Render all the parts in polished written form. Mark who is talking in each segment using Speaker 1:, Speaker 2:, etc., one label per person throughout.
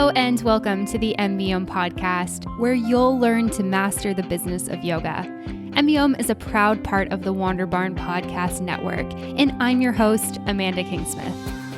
Speaker 1: Hello and welcome to the M.B.Om podcast, where you'll learn to master the business of yoga. M.B.Om is a proud part of the Wander Barn Podcast Network, and I'm your host, Amanda Kingsmith.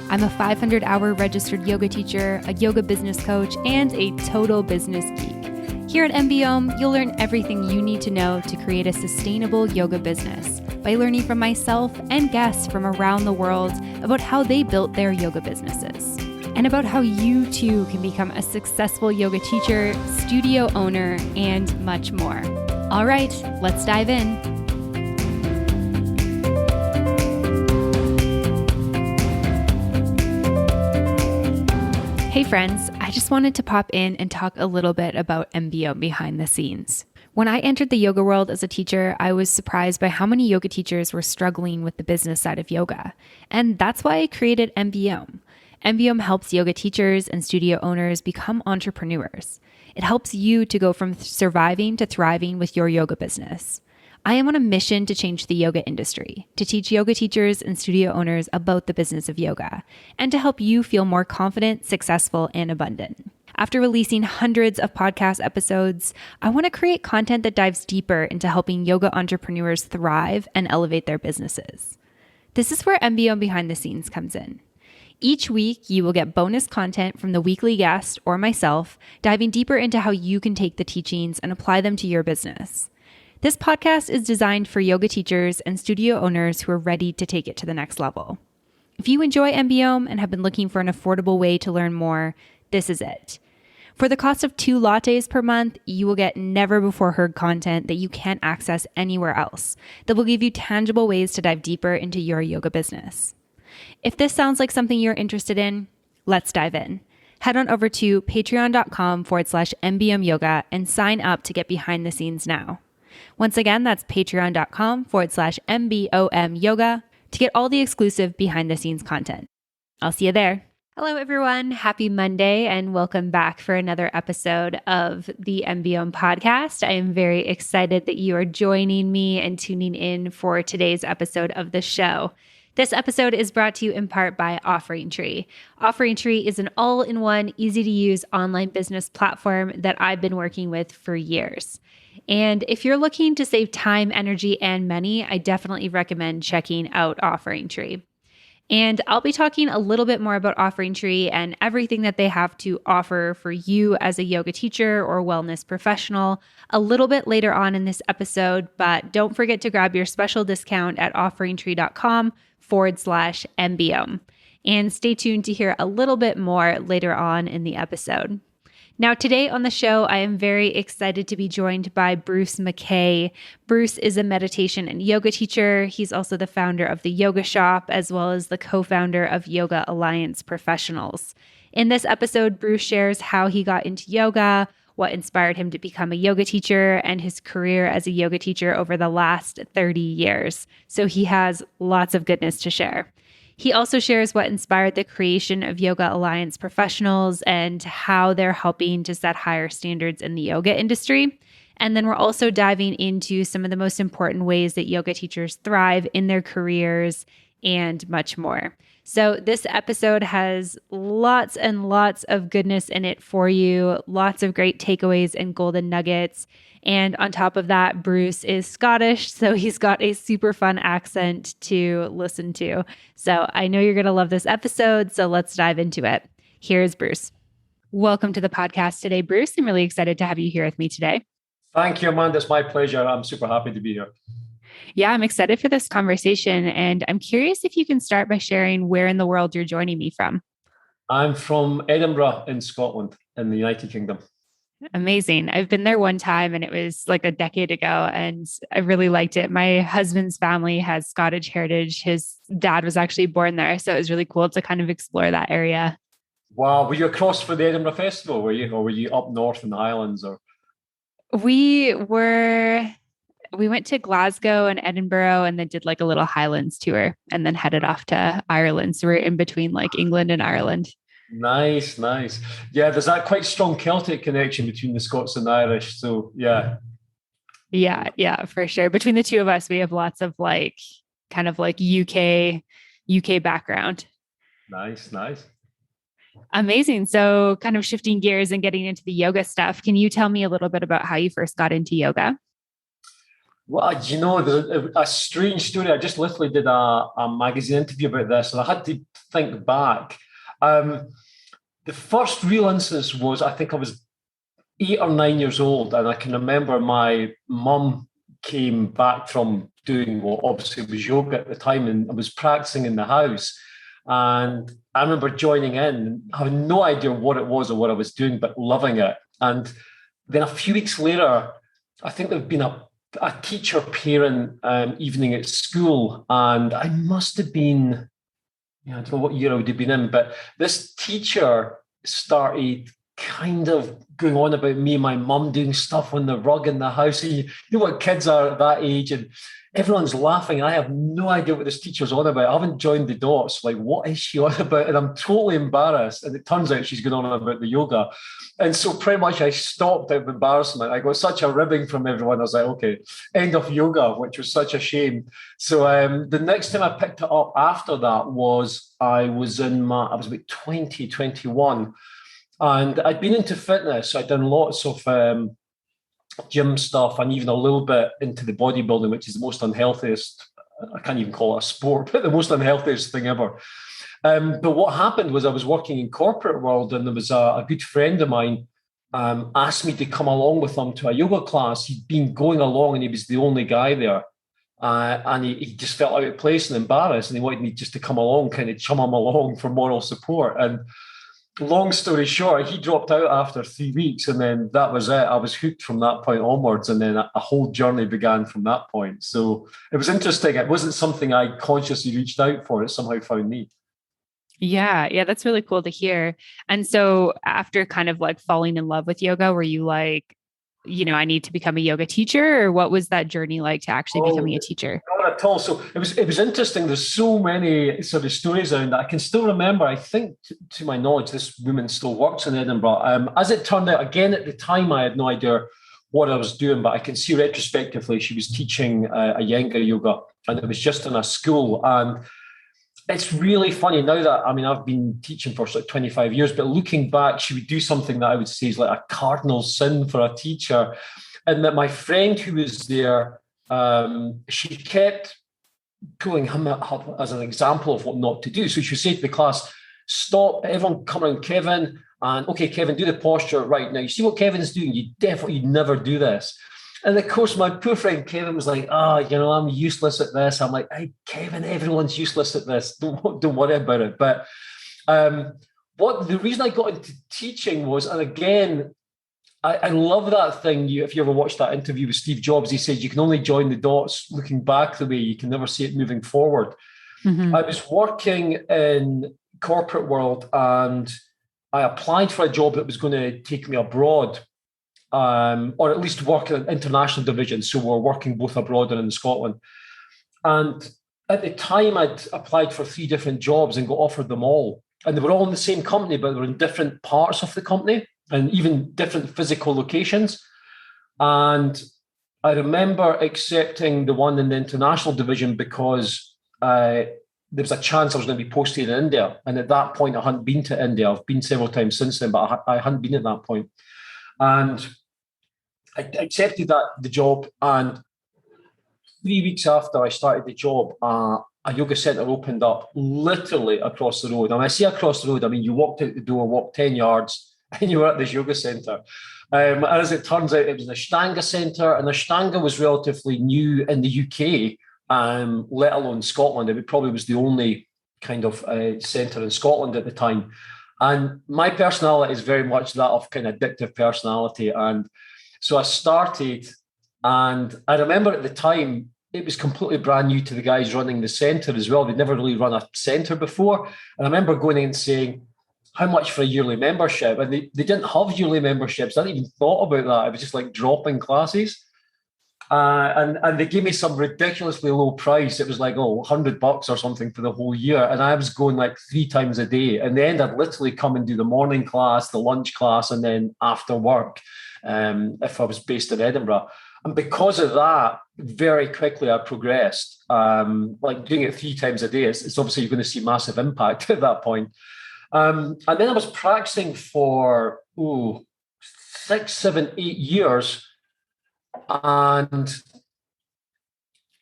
Speaker 1: I'm a 500-hour registered yoga teacher, a yoga business coach, and a total business geek. Here at M.B.Om, you'll learn everything you need to know to create a sustainable yoga business by learning from myself and guests from around the world about how they built their yoga businesses, and about how you too can become a successful yoga teacher, studio owner, and much more. All right, let's dive in. Hey friends, I just wanted to pop in and talk a little bit about M.B.Om behind the scenes. When I entered the yoga world as a teacher, I was surprised by how many yoga teachers were struggling with the business side of yoga. And that's why I created M.B.Om. M.B.Om helps yoga teachers and studio owners become entrepreneurs. It helps you to go from surviving to thriving with your yoga business. I am on a mission to change the yoga industry, to teach yoga teachers and studio owners about the business of yoga, and to help you feel more confident, successful, and abundant. After releasing hundreds of podcast episodes, I want to create content that dives deeper into helping yoga entrepreneurs thrive and elevate their businesses. This is where M.B.Om Behind the Scenes comes in. Each week, you will get bonus content from the weekly guest or myself, diving deeper into how you can take the teachings and apply them to your business. This podcast is designed for yoga teachers and studio owners who are ready to take it to the next level. If you enjoy M.B.Om and have been looking for an affordable way to learn more, this is it. For the cost of 2 lattes per month, you will get never-before-heard content that you can't access anywhere else that will give you tangible ways to dive deeper into your yoga business. If this sounds like something you're interested in, let's dive in. Head on over to patreon.com/MBM yoga and sign up to get behind the scenes now. Once again, that's patreon.com/MBOM yoga to get all the exclusive behind the scenes content. I'll see you there. Hello, everyone. Happy Monday and welcome back for another episode of the M.B.Om podcast. I am very excited that you are joining me and tuning in for today's episode of the show. This episode is brought to you in part by OfferingTree. OfferingTree is an all-in-one, easy-to-use online business platform that I've been working with for years. And if you're looking to save time, energy, and money, I definitely recommend checking out OfferingTree. And I'll be talking a little bit more about OfferingTree and everything that they have to offer for you as a yoga teacher or wellness professional a little bit later on in this episode, but don't forget to grab your special discount at offeringtree.com/MBOM. And stay tuned to hear a little bit more later on in the episode. Now, today on the show, I am very excited to be joined by Bruce Mackay. Bruce is a meditation and yoga teacher. He's also the founder of the Yoga Shop, as well as the co-founder of Yoga Alliance Professionals. In this episode, Bruce shares how he got into yoga, what inspired him to become a yoga teacher, and his career as a yoga teacher over the last 30 years. So he has lots of goodness to share. He also shares what inspired the creation of Yoga Alliance Professionals and how they're helping to set higher standards in the yoga industry. And then we're also diving into some of the most important ways that yoga teachers thrive in their careers and much more. So this episode has lots and lots of goodness in it for you, lots of great takeaways and golden nuggets. And on top of that, Bruce is Scottish, so he's got a super fun accent to listen to. So I know you're going to love this episode, so let's dive into it. Here's Bruce. Welcome to the podcast today, Bruce. I'm really excited to have you here with me today.
Speaker 2: Thank you, Amanda. It's my pleasure. I'm super happy to be here.
Speaker 1: Yeah, I'm excited for this conversation, and I'm curious if you can start by sharing where in the world you're joining me from.
Speaker 2: I'm from Edinburgh in Scotland in the United Kingdom.
Speaker 1: Amazing. I've been there one time and it was like a decade ago and I really liked it. My husband's family has Scottish heritage. His dad was actually born there. So it was really cool to kind of explore that area.
Speaker 2: Wow. Were you across for the Edinburgh Festival? Or were you up north in the Highlands? Or
Speaker 1: We went to Glasgow and Edinburgh and then did like a little Highlands tour and then headed off to Ireland. So we're in between like England and Ireland.
Speaker 2: Nice. Yeah, there's that quite strong Celtic connection between the Scots and the Irish. So yeah.
Speaker 1: Yeah, for sure. Between the two of us, we have lots of like kind of like UK background.
Speaker 2: Nice.
Speaker 1: Amazing. So, kind of shifting gears and getting into the yoga stuff, can you tell me a little bit about how you first got into yoga?
Speaker 2: Well, there's a strange story. I just literally did a magazine interview about this, and I had to think back. Um, the first real instance was, I think I was 8 or 9 years old, and I can remember my mum came back from doing what obviously was yoga at the time, and I was practicing in the house. And I remember joining in, having no idea what it was or what I was doing, but loving it. And then a few weeks later, I think there'd been a teacher parent evening at school, and I must have been, I don't know what year I would have been in, but this teacher started kind of going on about me and my mum doing stuff on the rug in the house. And you know what kids are at that age, and everyone's laughing. And I have no idea what this teacher's on about. I haven't joined the dots. Like, what is she on about? And I'm totally embarrassed. And it turns out she's going on about the yoga. And so pretty much I stopped out of embarrassment. I got such a ribbing from everyone. I was like, okay, end of yoga, which was such a shame. So the next time I picked it up after that was I was about 20, 21. And I'd been into fitness. I'd done lots of gym stuff and even a little bit into the bodybuilding, which is the most unhealthiest. I can't even call it a sport, but the most unhealthiest thing ever. But what happened was I was working in corporate world, and there was a good friend of mine asked me to come along with him to a yoga class. He'd been going along, and he was the only guy there. And he just felt out of place and embarrassed, and he wanted me just to come along, kind of chum him along for moral support. And long story short, he dropped out after 3 weeks, and then that was it. I was hooked from that point onwards, and then a whole journey began from that point. So it was interesting. It wasn't something I consciously reached out for. It somehow found me.
Speaker 1: Yeah, yeah, that's really cool to hear. And so, after kind of like falling in love with yoga, were you like, I need to become a yoga teacher, or what was that journey like to actually
Speaker 2: Oh,
Speaker 1: becoming a teacher?
Speaker 2: not at all. So it was interesting. There's so many sort of stories around that. I can still remember. I think, to my knowledge, this woman still works in Edinburgh. As it turned out, again at the time, I had no idea what I was doing, but I can see retrospectively she was teaching a Iyengar yoga, and it was just in a school. And it's really funny now that, I mean, I've been teaching for like 25 years, but looking back, she would do something that I would say is like a cardinal sin for a teacher. And that my friend who was there, she kept pulling him up as an example of what not to do. So she would say to the class, stop, everyone come around Kevin, and okay, Kevin, do the posture right now. You see what Kevin's doing? You'd never do this. And of course, my poor friend Kevin was like, I'm useless at this. I'm like, hey, Kevin, everyone's useless at this. Don't worry about it. But what the reason I got into teaching was, and again, I love that thing. If you ever watched that interview with Steve Jobs, he said you can only join the dots looking back the way, you can never see it moving forward.
Speaker 1: Mm-hmm.
Speaker 2: I was working in corporate world, and I applied for a job that was going to take me abroad, or at least work in an international division. So we're working both abroad and in Scotland. And at the time, I'd applied for 3 different jobs and got offered them all. And they were all in the same company, but they were in different parts of the company and even different physical locations. And I remember accepting the one in the international division because there was a chance I was going to be posted in India. And at that point, I hadn't been to India. I've been several times since then, but I hadn't been at that point. And I accepted the job, and 3 weeks after I started the job, a yoga center opened up literally across the road. And I say across the road, I mean, you walked out the door, walked 10 yards, and you were at this yoga center. And as it turns out, it was an Ashtanga center, and Ashtanga was relatively new in the UK, let alone Scotland. It probably was the only kind of center in Scotland at the time. And my personality is very much that of kind of addictive personality. And so I started, and I remember at the time, it was completely brand new to the guys running the centre as well. They'd never really run a centre before. And I remember going in and saying, how much for a yearly membership? And they didn't have yearly memberships. I hadn't even thought about that. It was just like dropping classes. And they gave me some ridiculously low price. It was like, $100 or something for the whole year. And I was going like 3 times a day. In the end, I'd literally come and do the morning class, the lunch class, and then after work, if I was based in Edinburgh. And because of that, very quickly I progressed. Like doing it 3 times a day, it's obviously you're going to see massive impact at that point. And then I was practicing for 6, 7, 8 years. And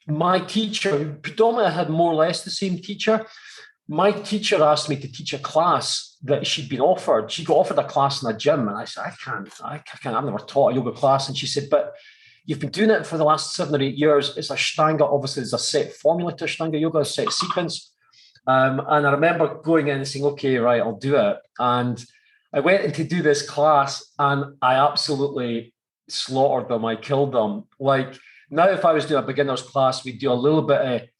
Speaker 2: my teacher, predominantly I had more or less the same teacher. My teacher asked me to teach a class that she'd been offered. She got offered a class in a gym, and I said, I can't, I've never taught a yoga class. And she said, but you've been doing it for the last 7 or 8 years. It's Ashtanga. Obviously, there's a set formula to Ashtanga yoga, a set sequence. And I remember going in and saying, okay, right, I'll do it. And I went in to do this class, and I absolutely slaughtered them. I killed them. Like, now, if I was doing a beginner's class, we'd do a little bit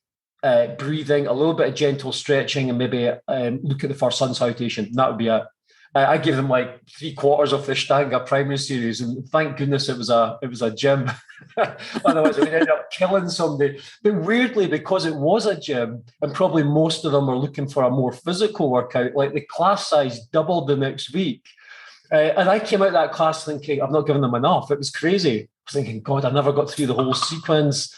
Speaker 2: of breathing, a little bit of gentle stretching, and maybe look at the first sun salutation. That would be it. I gave them like 3/4 of the Ashtanga primary series, and thank goodness it was a gym. Otherwise, I would end up killing somebody. But weirdly, because it was a gym, and probably most of them were looking for a more physical workout, like the class size doubled the next week. And I came out of that class thinking, I've not given them enough. It was crazy. I was thinking, God, I never got through the whole sequence.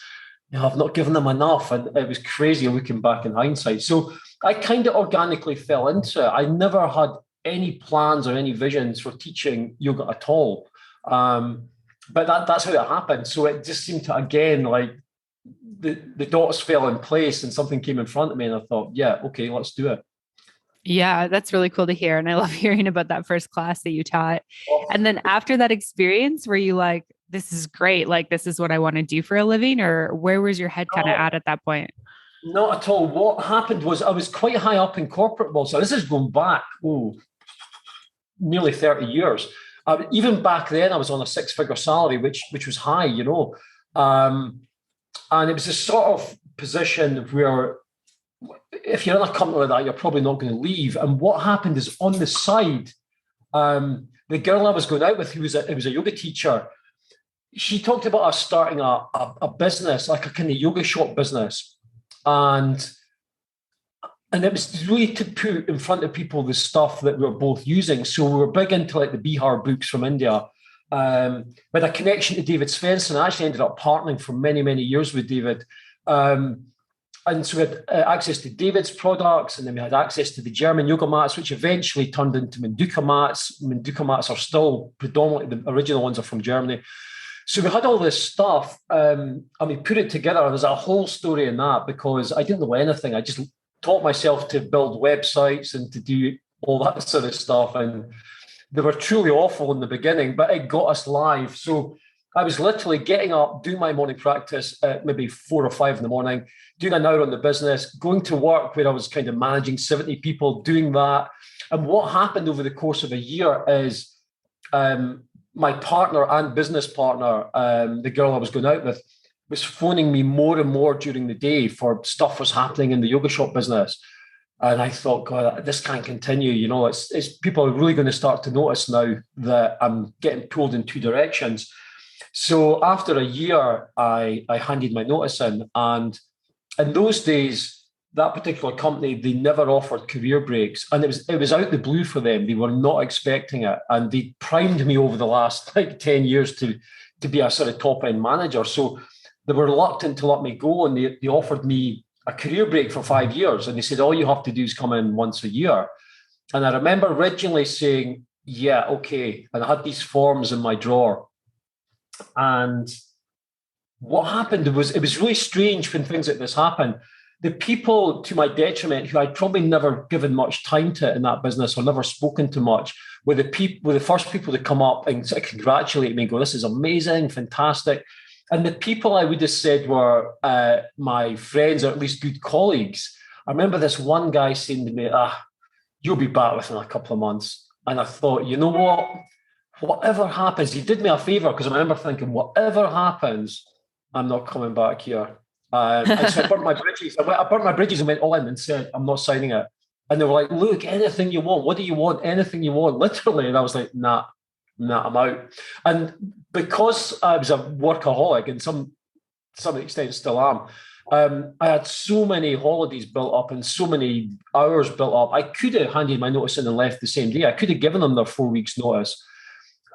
Speaker 2: I've not given them enough. And it was crazy looking back in hindsight. So I kind of organically fell into it. I never had any plans or any visions for teaching yoga at all. But that's how it happened. So it just seemed to, again, like the dots fell in place and something came in front of me. And I thought, yeah, okay, let's do it.
Speaker 1: Yeah, that's really cool to hear. And I love hearing about that first class that you taught. And then after that experience, were you like, this is great, like this is what I want to do for a living? Or where was your head kind of at that point?
Speaker 2: Not at all. What happened was I was quite high up in corporate world. So this is going back, nearly 30 years. Even back then, I was on a 6-figure salary, which was high, you know. And it was a sort of position where if you're in a company like that, you're probably not going to leave. And what happened is on the side, the girl I was going out with, who was a yoga teacher, she talked about us starting a business, like a kind of yoga shop business. And it was really to put in front of people the stuff that we were both using. So we were big into like the Bihar books from India. With a connection to David Svensson, I actually ended up partnering for many, many years with David. And so we had access to David's products, and then we had access to the German yoga mats, which eventually turned into Manduka mats. Manduka mats are still predominantly, the original ones are from Germany. So we had all this stuff, and we put it together. There's a whole story in that because I didn't know anything. I just taught myself to build websites and to do all that sort of stuff. And they were truly awful in the beginning, but it got us live. So I was literally getting up, doing my morning practice at maybe 4 or 5 in the morning, doing an hour on the business, going to work where I was kind of managing 70 people, doing that. And what happened over the course of a year is my partner and business partner, the girl I was going out with, was phoning me more and more during the day for stuff was happening in the yoga shop business. And I thought, God, this can't continue. You know, it's people are really going to start to notice now that I'm getting pulled in 2 directions. So after a year, I handed my notice in. And in those days, that particular company, they never offered career breaks. And it was out the blue for them. They were not expecting it. And they primed me over the last 10 years to be a sort of top-end manager. So they were reluctant to let me go. And they offered me a career break for 5 years. And they said, all you have to do is come in once a year. And I remember originally saying, yeah, okay. And I had these forms in my drawer. And what happened was, it was really strange when things like this happen. The people, to my detriment, who I'd probably never given much time to in that business or never spoken to much, were the first people to come up and sort of congratulate me and go, this is amazing, fantastic. And the people I would have said were my friends, or at least good colleagues. I remember this one guy saying to me, you'll be back within a couple of months. And I thought, you know what? Whatever happens, he did me a favor, because I remember thinking, whatever happens, I'm not coming back here. And so I burnt my bridges. I burnt my bridges and went all in and said, I'm not signing it. And they were like, look, anything you want. What do you want? Anything you want, literally. And I was like, nah, I'm out. And because I was a workaholic, and some extent still am, I had so many holidays built up and so many hours built up. I could have handed my notice in and left the same day. I could have given them their 4 weeks notice.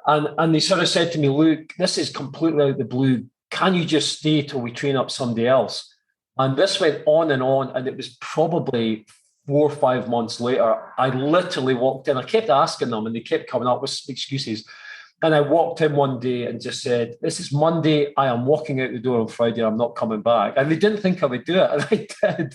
Speaker 2: And they sort of said to me, look, this is completely out of the blue. Can you just stay till we train up somebody else? And this went on, and it was probably 4 or 5 months later, I literally walked in. I kept asking them and they kept coming up with excuses. And I walked in one day and just said, this is Monday. I am walking out the door on Friday. I'm not coming back. And they didn't think I would do it. And I did.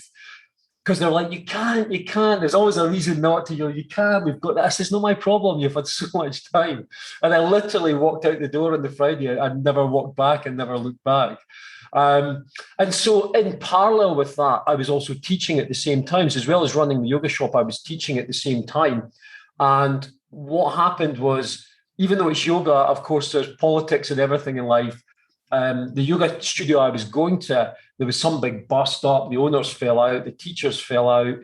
Speaker 2: Because they're like, you can't. There's always a reason not to. You can't. We've got this. It's not my problem. You've had so much time. And I literally walked out the door on the Friday and never walked back and never looked back. And so in parallel with that, I was also teaching at the same time. So as well as running the yoga shop, I was teaching at the same time. And what happened was, even though it's yoga, of course, there's politics and everything in life. The yoga studio I was going to, there was some big bust up. The owners fell out. The teachers fell out.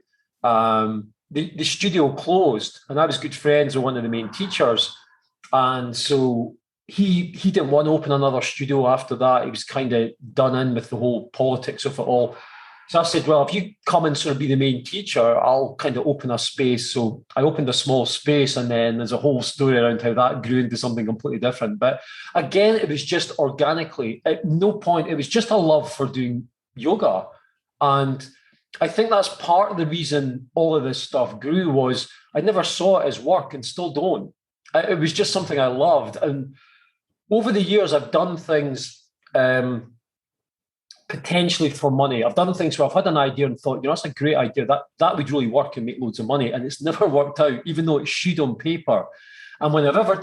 Speaker 2: The studio closed, and I was good friends with one of the main teachers. And so he didn't want to open another studio after that. He was kind of done in with the whole politics of it all. So I said, well, if you come and sort of be the main teacher, I'll kind of open a space. So I opened a small space, and then there's a whole story around how that grew into something completely different. But again, it was just organically. At no point, it was just a love for doing yoga. And I think that's part of the reason all of this stuff grew was I never saw it as work and still don't. It was just something I loved. And over the years, I've done things potentially for money. I've done things where I've had an idea and thought, that's a great idea. That would really work and make loads of money. And it's never worked out, even though it should on paper. And whenever I've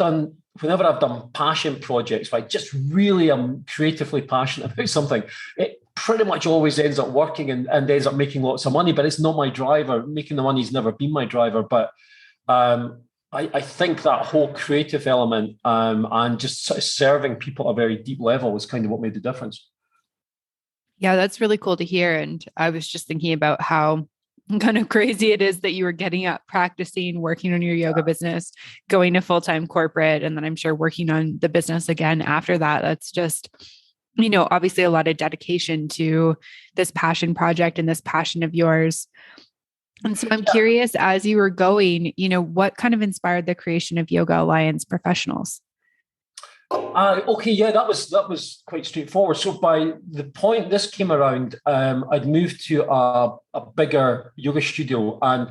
Speaker 2: done passion projects, where I just really am creatively passionate about something, it pretty much always ends up working and ends up making lots of money, but it's not my driver. Making the money's never been my driver. But I think that whole creative element and just sort of serving people at a very deep level is kind of what made the difference.
Speaker 1: Yeah, that's really cool to hear. And I was just thinking about how kind of crazy it is that you were getting up, practicing, working on your yoga business, going to full-time corporate, and then I'm sure working on the business again after that. That's just, obviously a lot of dedication to this passion project and this passion of yours. And so I'm curious, as you were going, what kind of inspired the creation of Yoga Alliance Professionals?
Speaker 2: That was quite straightforward. So by the point this came around, I'd moved to a bigger yoga studio. And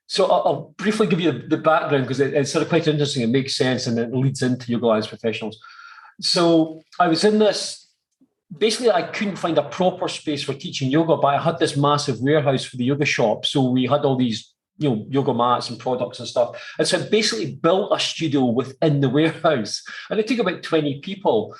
Speaker 2: so I'll briefly give you the background because it's sort of quite interesting. It makes sense and it leads into Yoga Alliance Professionals. So I was in this, basically I couldn't find a proper space for teaching yoga, but I had this massive warehouse for the yoga shop. So we had all these yoga mats and products and stuff. And so I basically built a studio within the warehouse. And it took about 20 people.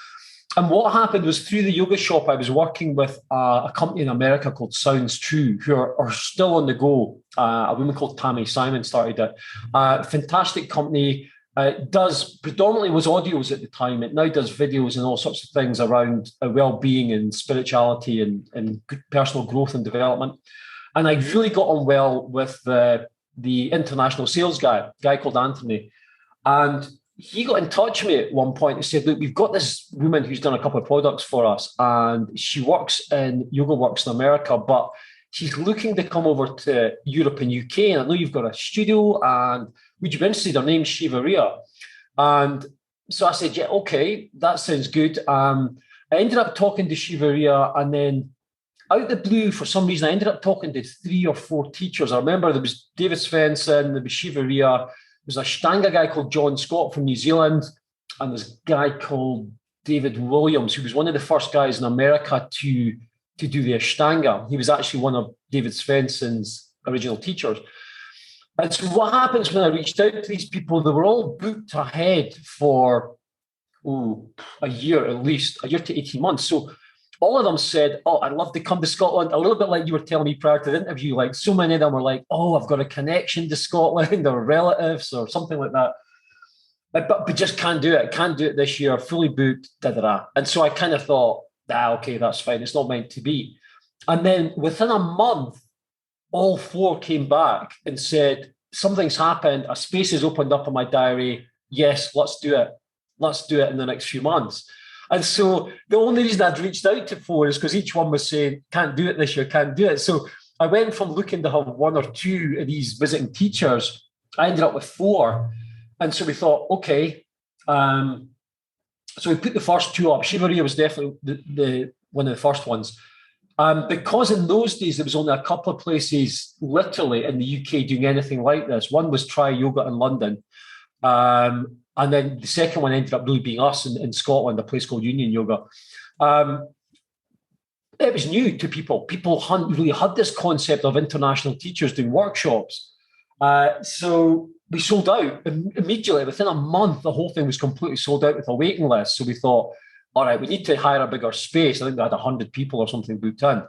Speaker 2: And what happened was through the yoga shop, I was working with a company in America called Sounds True, who are still on the go. A woman called Tammy Simon started it. Fantastic company. Predominantly was audios at the time. It now does videos and all sorts of things around well-being and spirituality and personal growth and development. And I really got on well with the international sales guy called Anthony. And he got in touch with me at one point and said, look, we've got this woman who's done a couple of products for us. And she works in Yoga Works in America, but she's looking to come over to Europe and UK. And I know you've got a studio and would you be interested? Her name's Shiva Ria. And so I said, yeah, okay, that sounds good. I ended up talking to Shiva Ria, and then out of the blue, for some reason, I ended up talking to 3 or 4 teachers. I remember there was David Svensson, there was Shiva Ria, there was a Ashtanga guy called John Scott from New Zealand, and there's a guy called David Williams, who was one of the first guys in America to do the Ashtanga. He was actually one of David Svensson's original teachers. And so what happens when I reached out to these people, they were all booked ahead for a year at least, a year to 18 months. So all of them said, oh, I'd love to come to Scotland. A little bit like you were telling me prior to the interview, like so many of them were like, oh, I've got a connection to Scotland or relatives or something like that. But just can't do it this year, fully booked, da-da-da. And so I kind of thought, okay, that's fine. It's not meant to be. And then within a month, all 4 came back and said, something's happened. A space has opened up in my diary. Yes, let's do it. Let's do it in the next few months. And so the only reason I'd reached out to 4 is because each one was saying, can't do it this year, can't do it. So I went from looking to have 1 or 2 of these visiting teachers. I ended up with 4. And so we thought, okay. So we put the first 2 up. Shiva Ria was definitely the one of the first ones. Because in those days, there was only a couple of places literally in the UK doing anything like this. One was Try Yoga in London. And then the second one ended up really being us in Scotland, a place called Union Yoga. It was new to people. People hadn't really had this concept of international teachers doing workshops. So we sold out immediately. Within a month, the whole thing was completely sold out with a waiting list. So we thought, all right, we need to hire a bigger space. I think we had 100 people or something booked in.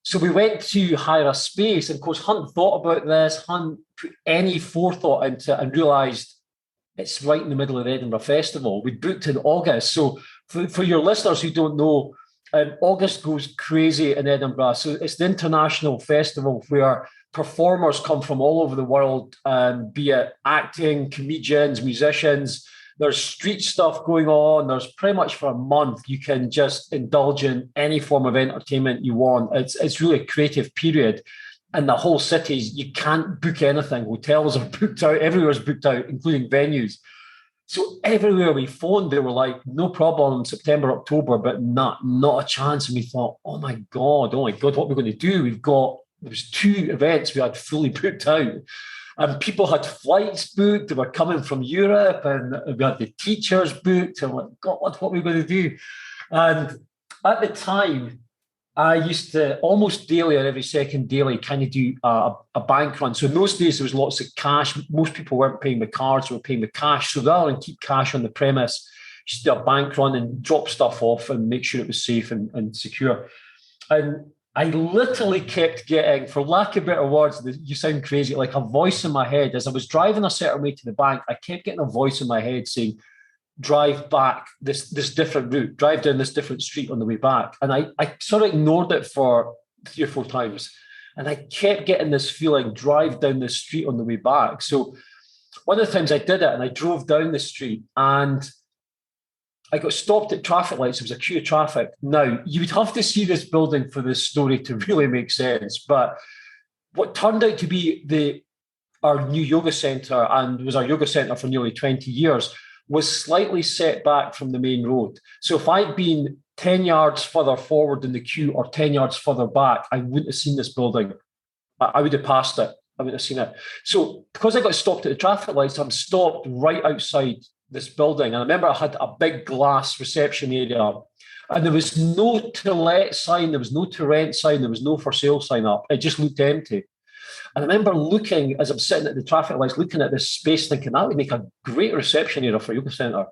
Speaker 2: So we went to hire a space. And of course, hadn't thought about this, hadn't put any forethought into it, and realised it's right in the middle of the Edinburgh Festival. We booked in August. So for your listeners who don't know, August goes crazy in Edinburgh. So it's the international festival where performers come from all over the world, be it acting, comedians, musicians. There's street stuff going on. There's pretty much for a month, you can just indulge in any form of entertainment you want. It's really a creative period. And the whole city, you can't book anything. Hotels are booked out. Everywhere's booked out, including venues. So everywhere we phoned, they were like, no problem, September, October, but not a chance. And we thought, oh my God, what are we going to do? There was 2 events we had fully booked out. And people had flights booked. They were coming from Europe, and we had the teachers booked. And I'm like, God, what are we going to do? And at the time, I used to almost daily or every second daily kind of do a bank run. So in those days, there was lots of cash. Most people weren't paying with cards, they were paying with cash. So rather than keep cash on the premise, just do a bank run and drop stuff off and make sure it was safe and secure. And I literally kept getting, for lack of better words, you sound crazy, like a voice in my head. As I was driving a certain way to the bank, I kept getting a voice in my head saying, drive back this different route, drive down this different street on the way back. And I sort of ignored it for 3 or 4 times. And I kept getting this feeling, drive down this street on the way back. So one of the times I did it and I drove down the street and I got stopped at traffic lights. There was a queue of traffic. Now, you would have to see this building for this story to really make sense. But what turned out to be our new yoga centre, and was our yoga centre for nearly 20 years, was slightly set back from the main road. So if I'd been 10 yards further forward in the queue or 10 yards further back, I wouldn't have seen this building. I would have passed it. I wouldn't have seen it. So because I got stopped at the traffic lights, I'm stopped right outside this building. And I remember I had a big glass reception area, and there was no to let sign, there was no to rent sign, there was no for sale sign up. It just looked empty. And I remember looking, as I'm sitting at the traffic lights, looking at this space, thinking that would make a great reception area for a yoga centre.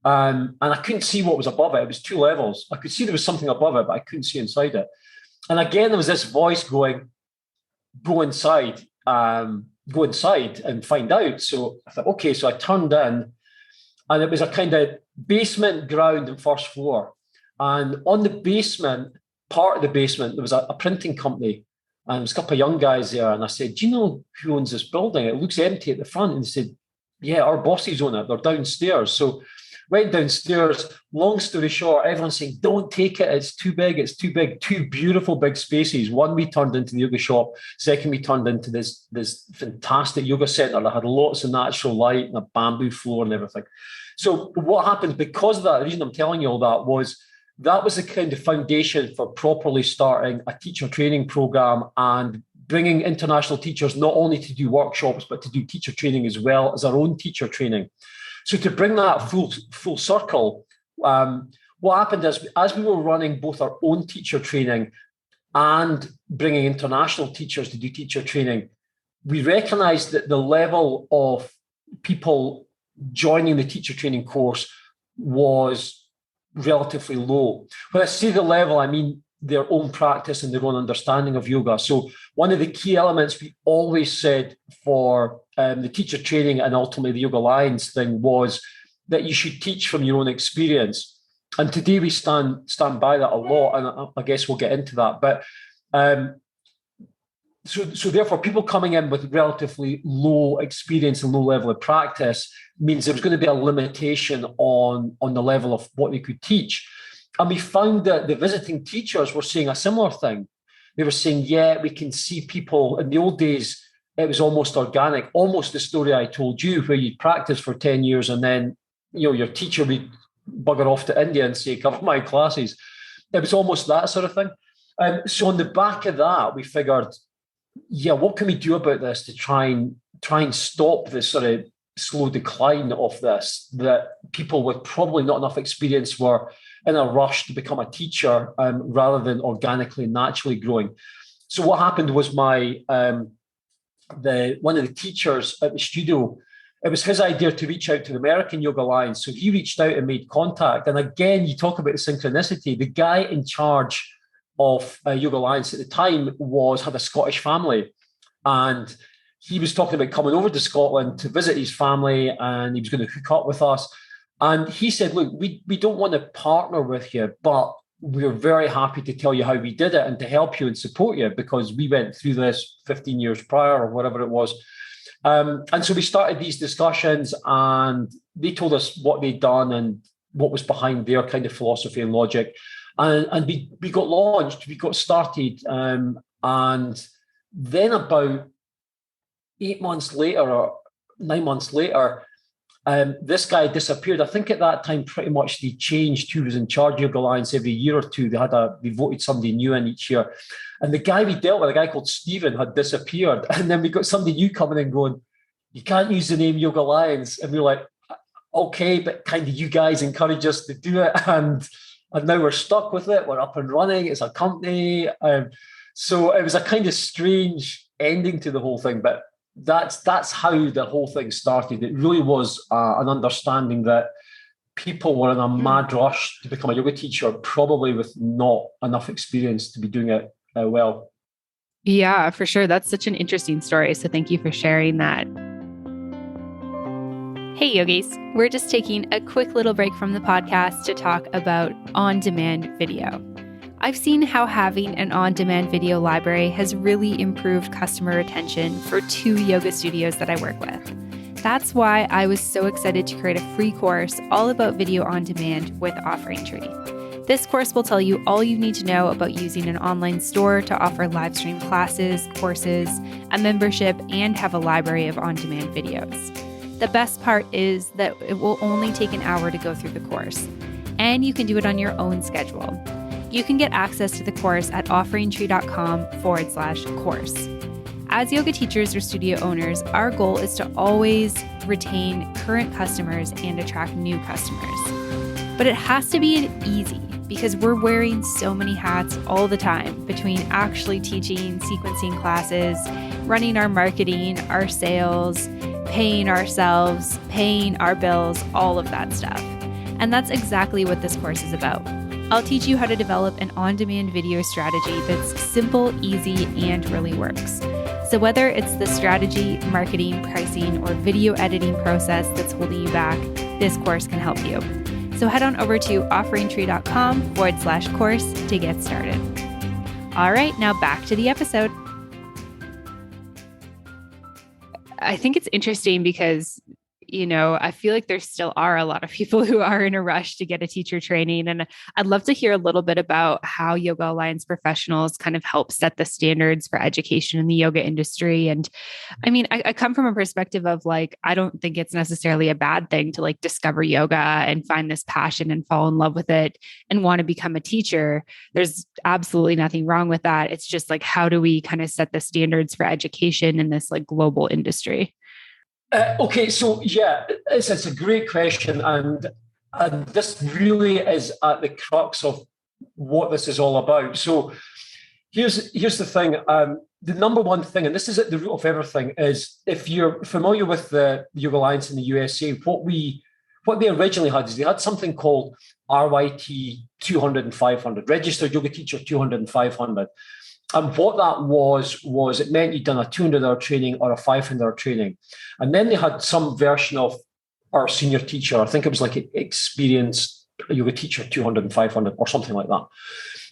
Speaker 2: And I couldn't see what was above it. It was 2 levels. I could see there was something above it, but I couldn't see inside it. And again, there was this voice going, go inside and find out. So I thought, okay. So I turned in, and it was a kind of basement, ground, and first floor. And on the basement, part of the basement, there was a printing company. And there was a couple of young guys there. And I said, do you know who owns this building? It looks empty at the front. And they said, yeah, our bosses own it. They're downstairs. So went downstairs. Long story short, everyone's saying, don't take it. It's too big. It's too big. 2 beautiful big spaces. One we turned into the yoga shop. Second, we turned into this fantastic yoga center that had lots of natural light and a bamboo floor and everything. So what happened because of that, the reason I'm telling you all that was the kind of foundation for properly starting a teacher training program and bringing international teachers not only to do workshops, but to do teacher training as well as our own teacher training. So to bring that full circle, what happened is as we were running both our own teacher training and bringing international teachers to do teacher training, we recognized that the level of people joining the teacher training course was relatively low. When I say the level, I mean their own practice and their own understanding of yoga. So one of the key elements we always said for the teacher training and ultimately the Yoga Alliance thing was that you should teach from your own experience. And today we stand by that a lot, and I guess we'll get into that. But so therefore, people coming in with relatively low experience and low level of practice means there was going to be a limitation on the level of what they could teach. And we found that the visiting teachers were saying a similar thing. They were saying, yeah, we can see people. In the old days, it was almost organic, almost the story I told you, where you'd practice for 10 years and then your teacher would bugger off to India and say, cover my classes. It was almost that sort of thing. So on the back of that, we figured, yeah, what can we do about this to try and stop this sort of slow decline of this, that people with probably not enough experience were in a rush to become a teacher rather than organically, naturally growing. So what happened was one of the teachers at the studio, it was his idea to reach out to the American Yoga Alliance. So he reached out and made contact. And again, you talk about the synchronicity. The guy in charge of Yoga Alliance at the time had a Scottish family. And he was talking about coming over to Scotland to visit his family, and he was going to hook up with us. And he said, look, we don't want to partner with you, but we're very happy to tell you how we did it and to help you and support you, because we went through this 15 years prior or whatever it was. And so we started these discussions, and they told us what they'd done and what was behind their kind of philosophy and logic. And we got launched, we got started. And then about 8 months later or 9 months later, this guy disappeared. I think at that time, pretty much they changed who was in charge of Yoga Alliance every year or two. They voted somebody new in each year. And the guy we dealt with, a guy called Stephen, had disappeared. And then we got somebody new coming in going, you can't use the name Yoga Alliance. And we were like, okay, but kind of you guys encourage us to do it. And now we're stuck with it. We're up and running. It's a company. So it was a kind of strange ending to the whole thing. But that's how the whole thing started. It really was an understanding that people were in a mad rush to become a yoga teacher, probably with not enough experience to be doing it well.
Speaker 1: Yeah, for sure. That's such an interesting story. So thank you for sharing that. Hey, yogis. We're just taking a quick little break from the podcast to talk about on-demand video. I've seen how having an on-demand video library has really improved customer retention for 2 yoga studios that I work with. That's why I was so excited to create a free course all about video on demand with OfferingTree. This course will tell you all you need to know about using an online store to offer live stream classes, courses, a membership, and have a library of on-demand videos. The best part is that it will only take an hour to go through the course, and you can do it on your own schedule. You can get access to the course at offeringtree.com/course. As yoga teachers or studio owners, our goal is to always retain current customers and attract new customers. But it has to be easy, because we're wearing so many hats all the time between actually teaching, sequencing classes, running our marketing, our sales, paying ourselves, paying our bills, all of that stuff. And that's exactly what this course is about. I'll teach you how to develop an on-demand video strategy that's simple, easy, and really works. So whether it's the strategy, marketing, pricing, or video editing process that's holding you back, this course can help you. So head on over to offeringtree.com/course to get started. All right, now back to the episode. I think it's interesting because, I feel like there still are a lot of people who are in a rush to get a teacher training. And I'd love to hear a little bit about how Yoga Alliance professionals kind of help set the standards for education in the yoga industry. And I mean, I come from a perspective of like, I don't think it's necessarily a bad thing to like discover yoga and find this passion and fall in love with it and want to become a teacher. There's absolutely nothing wrong with that. It's just like, how do we kind of set the standards for education in this like global industry?
Speaker 2: Okay, so yeah, it's a great question, and this really is at the crux of what this is all about. So here's the thing. The number one thing, and this is at the root of everything, is if you're familiar with the Yoga Alliance in the USA, what they originally had is they had something called RYT 200 and 500, Registered Yoga Teacher 200 and 500. And what that was it meant you'd done a 200-hour training or a 500-hour training. And then they had some version of our senior teacher. I think it was like an experienced yoga teacher 200 and 500 or something like that.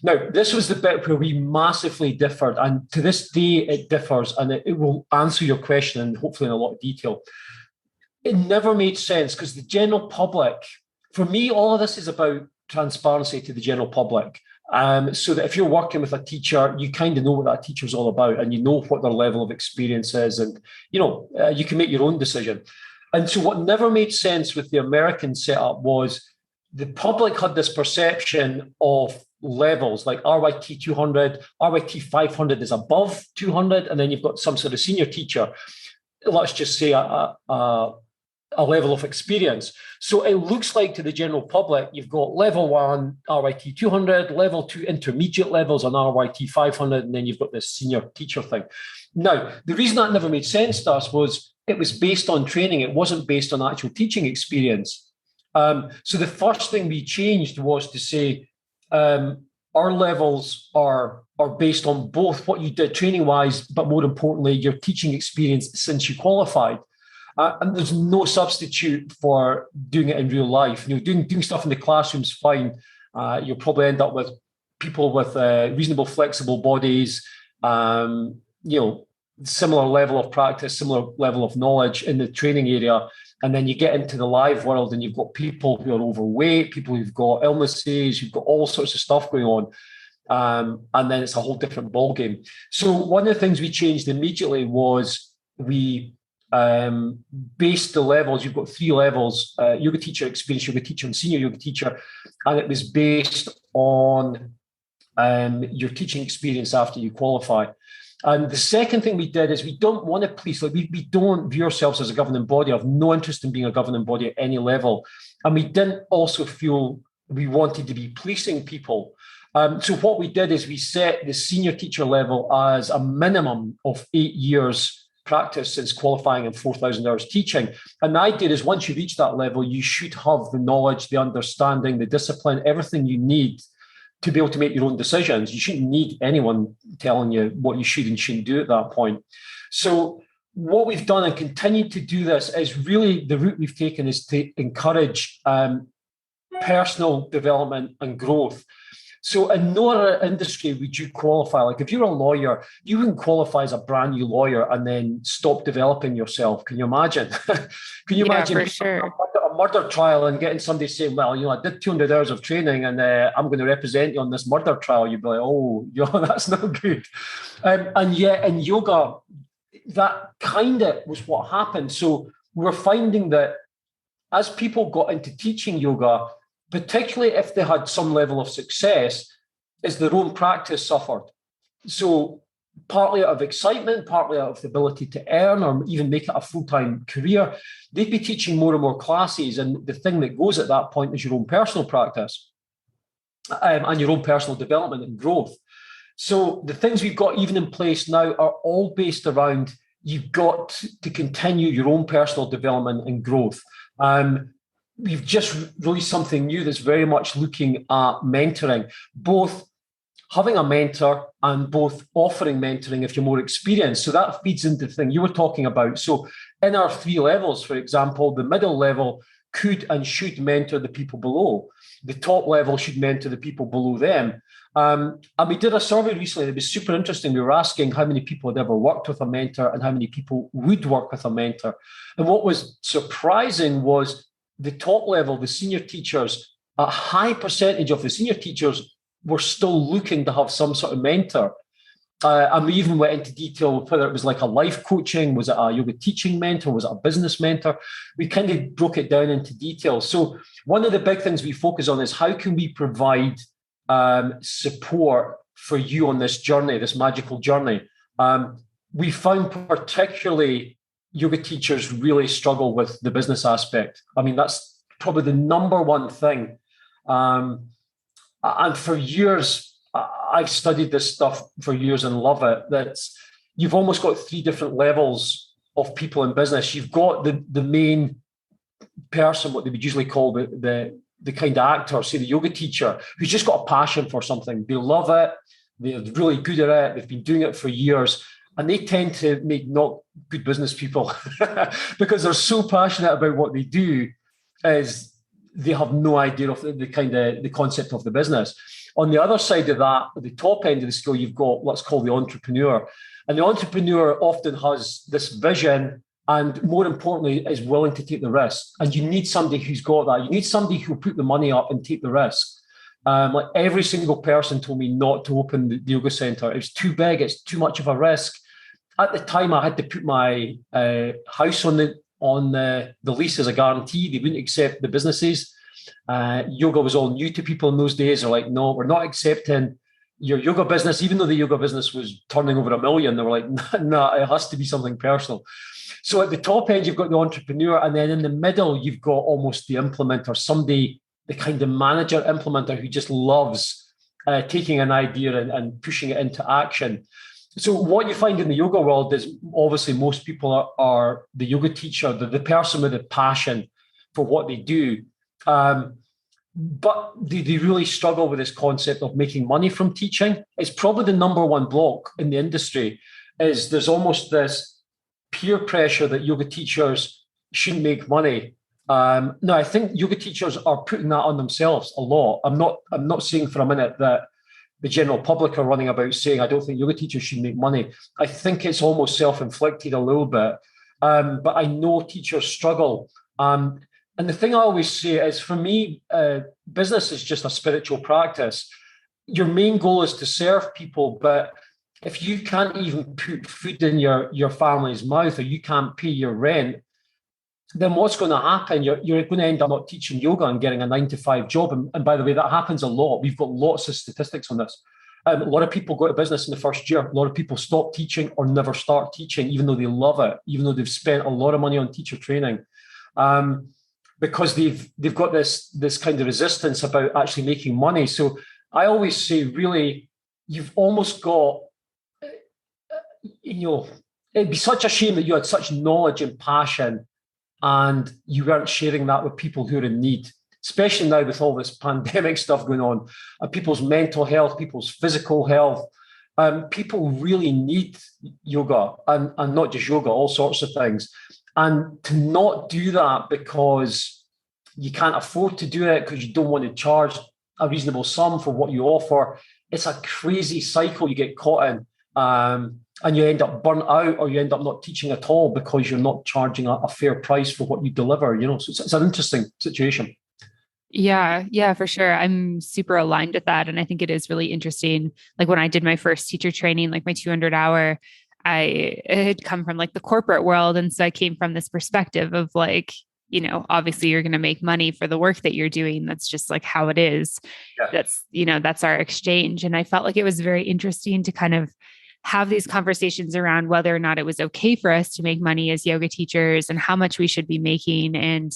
Speaker 2: Now, this was the bit where we massively differed. And to this day, it differs. And it will answer your question, and hopefully in a lot of detail. It never made sense because the general public, for me, all of this is about transparency to the general public. So that if you're working with a teacher, you kind of know what that teacher's all about, and you know what their level of experience is, and you can make your own decision. And so what never made sense with the American setup was the public had this perception of levels, like RYT 200, RYT 500 is above 200, and then you've got some sort of senior teacher, let's just say a level of experience. So it looks like to the general public, you've got level 1, RYT 200, level 2 intermediate levels on RYT 500, and then you've got this senior teacher thing. Now, the reason that never made sense to us was it was based on training. It wasn't based on actual teaching experience. So the first thing we changed was to say our levels are based on both what you did training-wise, but more importantly, your teaching experience since you qualified. And there's no substitute for doing it in real life. Doing stuff in the classroom's fine. You'll probably end up with people with reasonable, flexible bodies, similar level of practice, similar level of knowledge in the training area. And then you get into the live world and you've got people who are overweight, people who've got illnesses, you've got all sorts of stuff going on. And then it's a whole different ballgame. So one of the things we changed immediately was we based the levels. You've got 3 levels: yoga teacher, experienced yoga teacher, and senior yoga teacher. And it was based on your teaching experience after you qualify. And the second thing we did is we don't want to police, like we don't view ourselves as a governing body. I have no interest in being a governing body at any level. And we didn't also feel we wanted to be policing people. So what we did is we set the senior teacher level as a minimum of 8 years practice since qualifying and 4,000 hours teaching. And the idea is once you reach that level, you should have the knowledge, the understanding, the discipline, everything you need to be able to make your own decisions. You shouldn't need anyone telling you what you should and shouldn't do at that point. So what we've done and continue to do this is really the route we've taken is to encourage personal development and growth. So in no other industry would you qualify. Like if you're a lawyer, you wouldn't qualify as a brand new lawyer and then stop developing yourself. Can you imagine? Can you imagine
Speaker 1: for sure.
Speaker 2: a murder trial and getting somebody saying, well, I did 200 hours of training and I'm going to represent you on this murder trial. You'd be like, oh, that's not good. And yet in yoga, that kind of was what happened. So we're finding that as people got into teaching yoga, particularly if they had some level of success, is their own practice suffered. So partly out of excitement, partly out of the ability to earn or even make it a full-time career, they'd be teaching more and more classes. And the thing that goes at that point is your own personal practice and your own personal development and growth. So the things we've got even in place now are all based around you've got to continue your own personal development and growth. We've just released something new that's very much looking at mentoring, both having a mentor and both offering mentoring if you're more experienced. So that feeds into the thing you were talking about. So in our 3 levels, for example, the middle level could and should mentor the people below. The top level should mentor the people below them. And we did a survey recently. It was super interesting. We were asking how many people had ever worked with a mentor and how many people would work with a mentor. And what was surprising was the top level, the senior teachers, a high percentage of the senior teachers were still looking to have some sort of mentor. And we even went into detail whether it was like a life coaching, was it a yoga teaching mentor, was it a business mentor? We kind of broke it down into detail. So one of the big things we focus on is how can we provide support for you on this journey, this magical journey. We found particularly yoga teachers really struggle with the business aspect. I mean, that's probably the number one thing. And for years, I've studied this stuff for years and love it. That's you've almost got 3 different levels of people in business. You've got the main person, what they would usually call the kind of actor, say the yoga teacher, who's just got a passion for something. They love it. They're really good at it. They've been doing it for years. And they tend to make not good business people because they're so passionate about what they do is they have no idea of the concept of the business. On the other side of that, at the top end of the scale, you've got what's called the entrepreneur. And the entrepreneur often has this vision and more importantly, is willing to take the risk. And you need somebody who's got that. You need somebody who'll put the money up and take the risk. Like every single person told me not to open the yoga center. It was too big. It's too much of a risk. At the time, I had to put my house on the lease as a guarantee. They wouldn't accept the businesses. Yoga was all new to people in those days. They're like, no, we're not accepting your yoga business, even though the yoga business was turning over 1 million. They were like, nah, it has to be something personal. So at the top end, you've got the entrepreneur, and then in the middle, you've got almost the implementer, somebody, the kind of manager implementer who just loves taking an idea and pushing it into action. So what you find in the yoga world is obviously most people are the yoga teacher, the person with the passion for what they do. But they really struggle with this concept of making money from teaching. It's probably the number one block in the industry is there's almost this peer pressure that yoga teachers shouldn't make money. No, I think yoga teachers are putting that on themselves a lot. I'm not saying for a minute that the general public are running about saying, I don't think yoga teachers should make money. I think it's almost self-inflicted a little bit. But I know teachers struggle. And the thing I always say is, for me, business is just a spiritual practice. Your main goal is to serve people, but if you can't even put food in your family's mouth, or you can't pay your rent, then what's going to happen? You're going to end up not teaching yoga and getting a 9-to-5 job. And by the way, that happens a lot. We've got lots of statistics on this. A lot of people go to business in the first year. A lot of people stop teaching or never start teaching, even though they love it, even though they've spent a lot of money on teacher training. Because they've got this kind of resistance about actually making money. So I always say, really, you've almost got, it'd be such a shame that you had such knowledge and passion and you weren't sharing that with people who are in need, especially now with all this pandemic stuff going on, people's mental health, people's physical health. People really need yoga and not just yoga, all sorts of things. And to not do that because you can't afford to do it, because you don't want to charge a reasonable sum for what you offer, it's a crazy cycle you get caught in. And you end up burnt out, or you end up not teaching at all because you're not charging a fair price for what you deliver. So it's an interesting situation.
Speaker 1: Yeah, for sure. I'm super aligned with that. And I think it is really interesting. Like when I did my first teacher training, like my 200 hour, I had come from like the corporate world. And so I came from this perspective of like, obviously you're going to make money for the work that you're doing. That's just like how it is. Yeah. That's our exchange. And I felt like it was very interesting to kind of have these conversations around whether or not it was okay for us to make money as yoga teachers and how much we should be making. And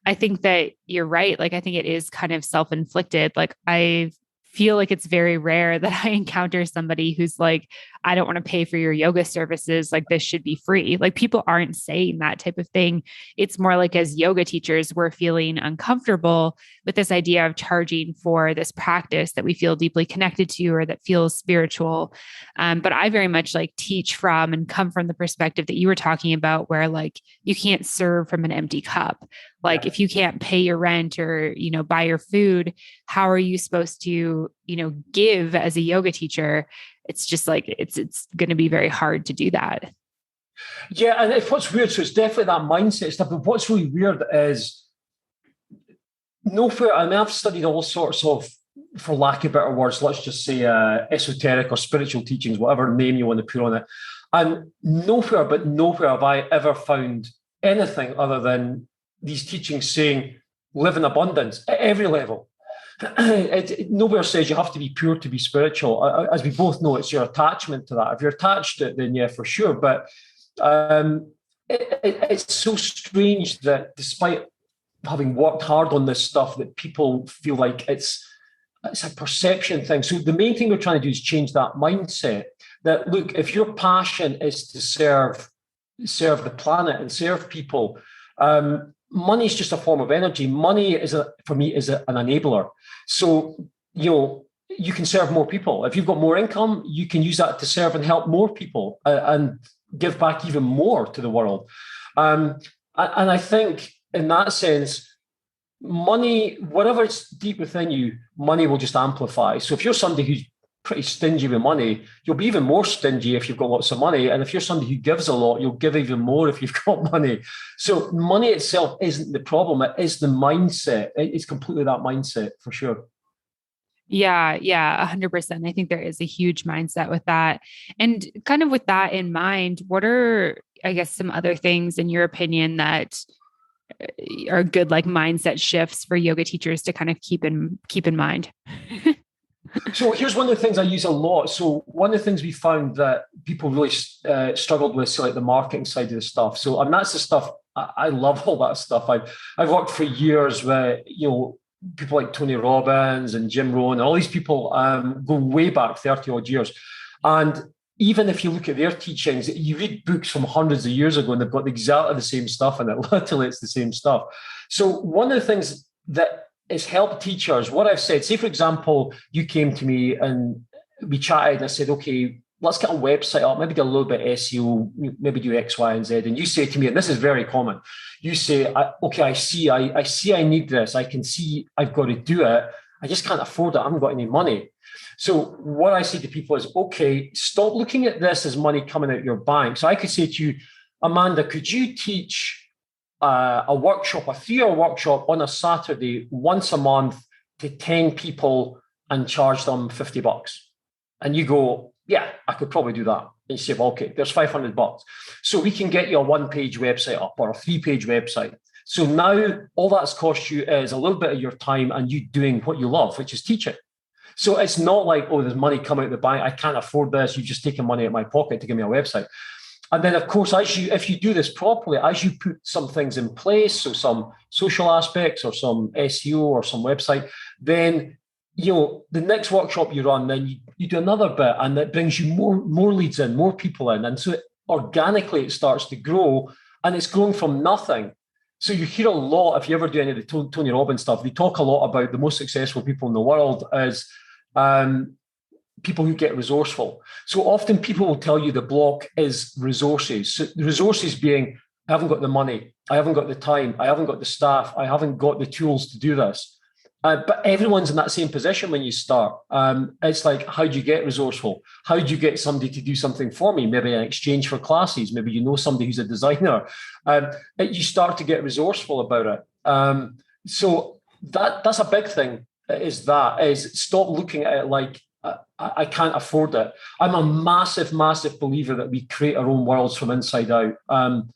Speaker 1: I think that you're right. Like, I think it is kind of self-inflicted. Like, I feel like it's very rare that I encounter somebody who's like, I don't want to pay for your yoga services. Like, this should be free. Like, people aren't saying that type of thing. It's more like, as yoga teachers, we're feeling uncomfortable with this idea of charging for this practice that we feel deeply connected to or that feels spiritual. But I very much like teach from and come from the perspective that you were talking about, where like you can't serve from an empty cup. Like, if you can't pay your rent or, buy your food, how are you supposed to, give as a yoga teacher? It's just like, it's going to be very hard to do that.
Speaker 2: Yeah. And what's weird, so it's definitely that mindset stuff. But what's really weird is I've studied all sorts of, for lack of better words, let's just say esoteric or spiritual teachings, whatever name you want to put on it. And nowhere have I ever found anything other than these teachings saying live in abundance at every level. Nowhere says you have to be pure to be spiritual. As we both know, it's your attachment to that. If you're attached to it, then yeah, for sure. But it's so strange that despite having worked hard on this stuff, that people feel like it's a perception thing. So the main thing we're trying to do is change that mindset. That, look, if your passion is to serve the planet and serve people, money is just a form of energy. Money for me is an enabler. So, you can serve more people. If you've got more income, you can use that to serve and help more people and give back even more to the world. And I think in that sense, money, whatever's deep within you, money will just amplify. So if you're somebody who's pretty stingy with money, you'll be even more stingy if you've got lots of money. And if you're somebody who gives a lot, you'll give even more if you've got money. So money itself isn't the problem. It is the mindset. It's completely that mindset, for sure.
Speaker 1: Yeah, 100%. I think there is a huge mindset with that. And kind of with that in mind, what are, I guess, some other things in your opinion that are good like mindset shifts for yoga teachers to kind of keep in mind?
Speaker 2: So here's one of the things I use a lot. So one of the things we found that people really struggled with, so like the marketing side of the stuff. So and that's the stuff I love all that stuff. I've worked for years with people like Tony Robbins and Jim Rohn. All these people go way back 30 odd years, and even if you look at their teachings, you read books from hundreds of years ago, and they've got exactly the same stuff in it. Literally, it's the same stuff. So one of the things that is help teachers, what I've said, say, for example, you came to me and we chatted and I said, okay, let's get a website up, maybe do a little bit of SEO, maybe do X, Y, and Z. And you say to me, and this is very common, you say, okay, I see I need this. I can see I've got to do it. I just can't afford it. I haven't got any money. So what I say to people is, okay, stop looking at this as money coming out your bank. So I could say to you, Amanda, could you teach a workshop, a 3-hour workshop on a Saturday once a month to 10 people and charge them $50? And you go, yeah, I could probably do that. And you say, well, okay, there's $500. So we can get you a 1-page website up or a 3-page website. So now all that's cost you is a little bit of your time and you doing what you love, which is teaching. So it's not like, oh, there's money coming out of the bank. I can't afford this. You've just taken money out of my pocket to give me a website. And then, of course, if you do this properly, as you put some things in place, so some social aspects or some SEO or some website, then the next workshop you run, then you do another bit, and that brings you more leads in, more people in, and so organically it starts to grow, and it's growing from nothing. So you hear a lot, if you ever do any of the Tony Robbins stuff, they talk a lot about the most successful people in the world as people who get resourceful. So often people will tell you the block is resources. So the resources being, I haven't got the money, I haven't got the time, I haven't got the staff, I haven't got the tools to do this. But everyone's in that same position when you start. It's like, how do you get resourceful? How do you get somebody to do something for me? Maybe in exchange for classes. Maybe you know somebody who's a designer. You start to get resourceful about it. So that's a big thing, is stop looking at it like, I can't afford it. I'm a massive, massive believer that we create our own worlds from inside out. From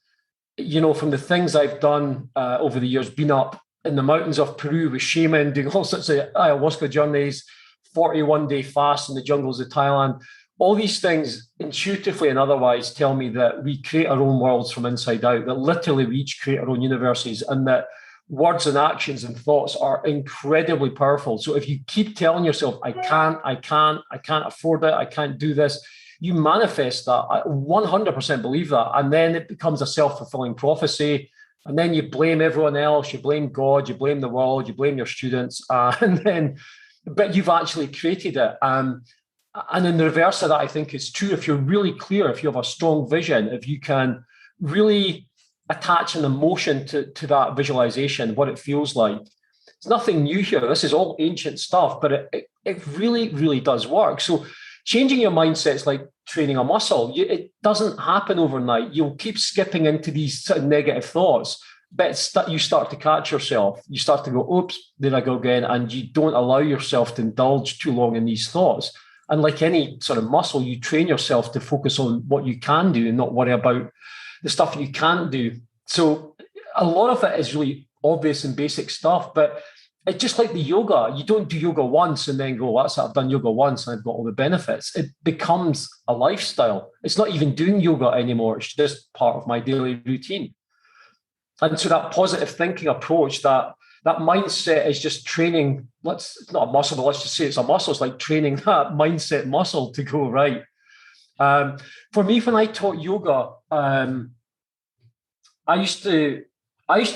Speaker 2: the things I've done over the years, been up in the mountains of Peru with shaman, doing all sorts of Ayahuasca journeys, 41-day fast in the jungles of Thailand. All these things, intuitively and otherwise, tell me that we create our own worlds from inside out, that literally we each create our own universes, and that words and actions and thoughts are incredibly powerful. So if you keep telling yourself, I can't afford it, I can't do this, you manifest that. I 100% believe that. And then it becomes a self-fulfilling prophecy. And then you blame everyone else, you blame God, you blame the world, you blame your students, but you've actually created it. And in the reverse of that, I think it's true. If you're really clear, if you have a strong vision, if you can really attach an emotion to that visualization, what it feels like. It's nothing new here. This is all ancient stuff, but it really, really does work. So changing your mindset is like training a muscle. It doesn't happen overnight. You'll keep skipping into these sort of negative thoughts, but you start to catch yourself. You start to go, oops, there I go again. And you don't allow yourself to indulge too long in these thoughts. And like any sort of muscle, you train yourself to focus on what you can do and not worry about the stuff you can't do. So a lot of it is really obvious and basic stuff, but it's just like the yoga. You don't do yoga once and then go, well, that's it, I've done yoga once and I've got all the benefits. It becomes a lifestyle. It's not even doing yoga anymore. It's just part of my daily routine. And so that positive thinking approach, that mindset is just training. It's not a muscle, but let's just say it's a muscle. It's like training that mindset muscle to go right. For me, when I taught yoga, I used to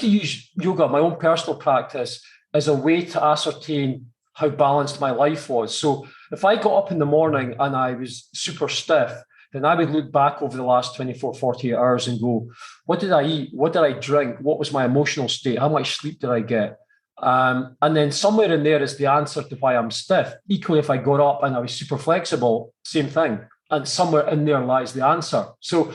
Speaker 2: use yoga, my own personal practice, as a way to ascertain how balanced my life was. So if I got up in the morning and I was super stiff, then I would look back over the last 24, 48 hours and go, what did I eat? What did I drink? What was my emotional state? How much sleep did I get? And then somewhere in there is the answer to why I'm stiff. Equally, if I got up and I was super flexible, same thing. And somewhere in there lies the answer. So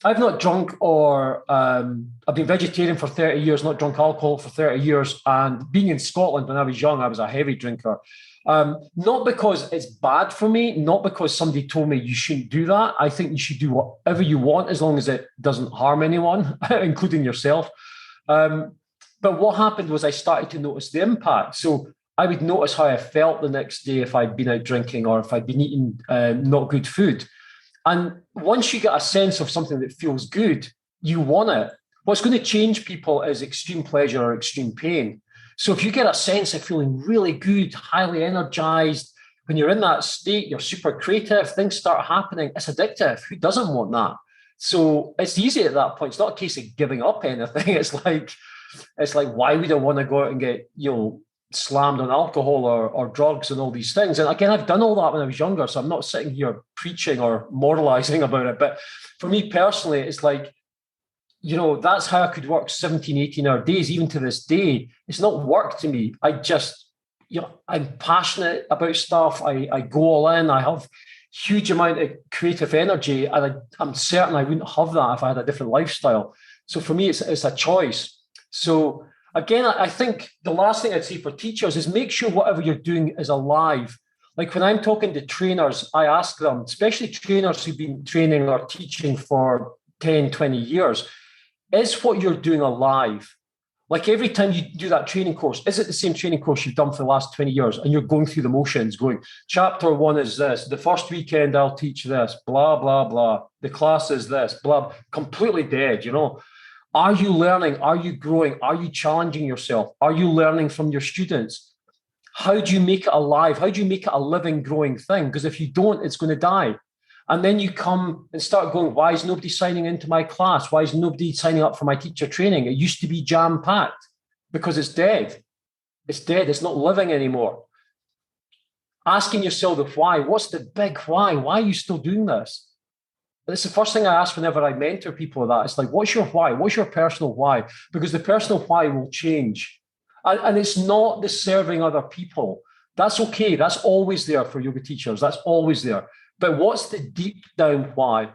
Speaker 2: I've not drunk I've been vegetarian for 30 years, not drunk alcohol for 30 years. And being in Scotland when I was young, I was a heavy drinker. Not because it's bad for me, not because somebody told me you shouldn't do that. I think you should do whatever you want as long as it doesn't harm anyone, including yourself. But what happened was I started to notice the impact. So I would notice how I felt the next day if I'd been out drinking or if I'd been eating not good food. And once you get a sense of something that feels good, you want it. What's going to change people is extreme pleasure or extreme pain. So if you get a sense of feeling really good, highly energized, when you're in that state, you're super creative, things start happening. It's addictive. Who doesn't want that? So it's easy at that point. It's not a case of giving up anything. It's like why would I want to go out and get, slammed on alcohol or drugs and all these things? And again, I've done all that when I was younger, so I'm not sitting here preaching or moralizing about it. But for me personally, it's like, that's how I could work 17, 18-hour days, even to this day. It's not work to me. I just, I'm passionate about stuff. I go all in. I have huge amount of creative energy, and I'm certain I wouldn't have that if I had a different lifestyle. So for me, it's a choice. So again, I think the last thing I'd say for teachers is make sure whatever you're doing is alive. Like when I'm talking to trainers, I ask them, especially trainers who've been training or teaching for 10, 20 years, is what you're doing alive? Like every time you do that training course, is it the same training course you've done for the last 20 years and you're going through the motions, going, chapter 1 is this, the first weekend I'll teach this, blah, blah, blah. The class is this, blah, completely dead, Are you learning? Are you growing? Are you challenging yourself? Are you learning from your students? How do you make it alive? How do you make it a living, growing thing? Because if you don't, it's going to die. And then you come and start going, why is nobody signing into my class? Why is nobody signing up for my teacher training? It used to be jam-packed because it's dead. It's dead. It's not living anymore. Asking yourself the why. What's the big why? Why are you still doing this? It's the first thing I ask whenever I mentor people of that. It's like, what's your why? What's your personal why? Because the personal why will change. And it's not the serving other people. That's okay. That's always there for yoga teachers. That's always there. But what's the deep down why?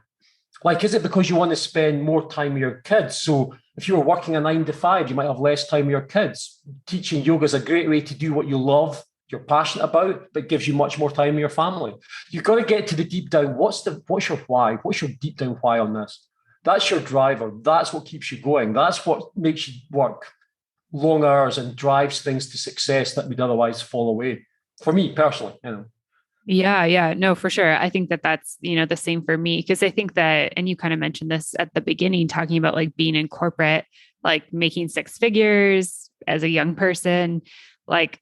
Speaker 2: Like, is it because you want to spend more time with your kids? So if you were working a 9 to 5, you might have less time with your kids. Teaching yoga is a great way to do what you love, you're passionate about, but gives you much more time with your family. You've got to get to the deep down. What's your why? What's your deep down why on this? That's your driver. That's what keeps you going. That's what makes you work long hours and drives things to success that would otherwise fall away. For me personally,
Speaker 1: Yeah, no, for sure. I think that's, the same for me, because I think that, and you kind of mentioned this at the beginning, talking about like being in corporate, like making 6 figures as a young person, like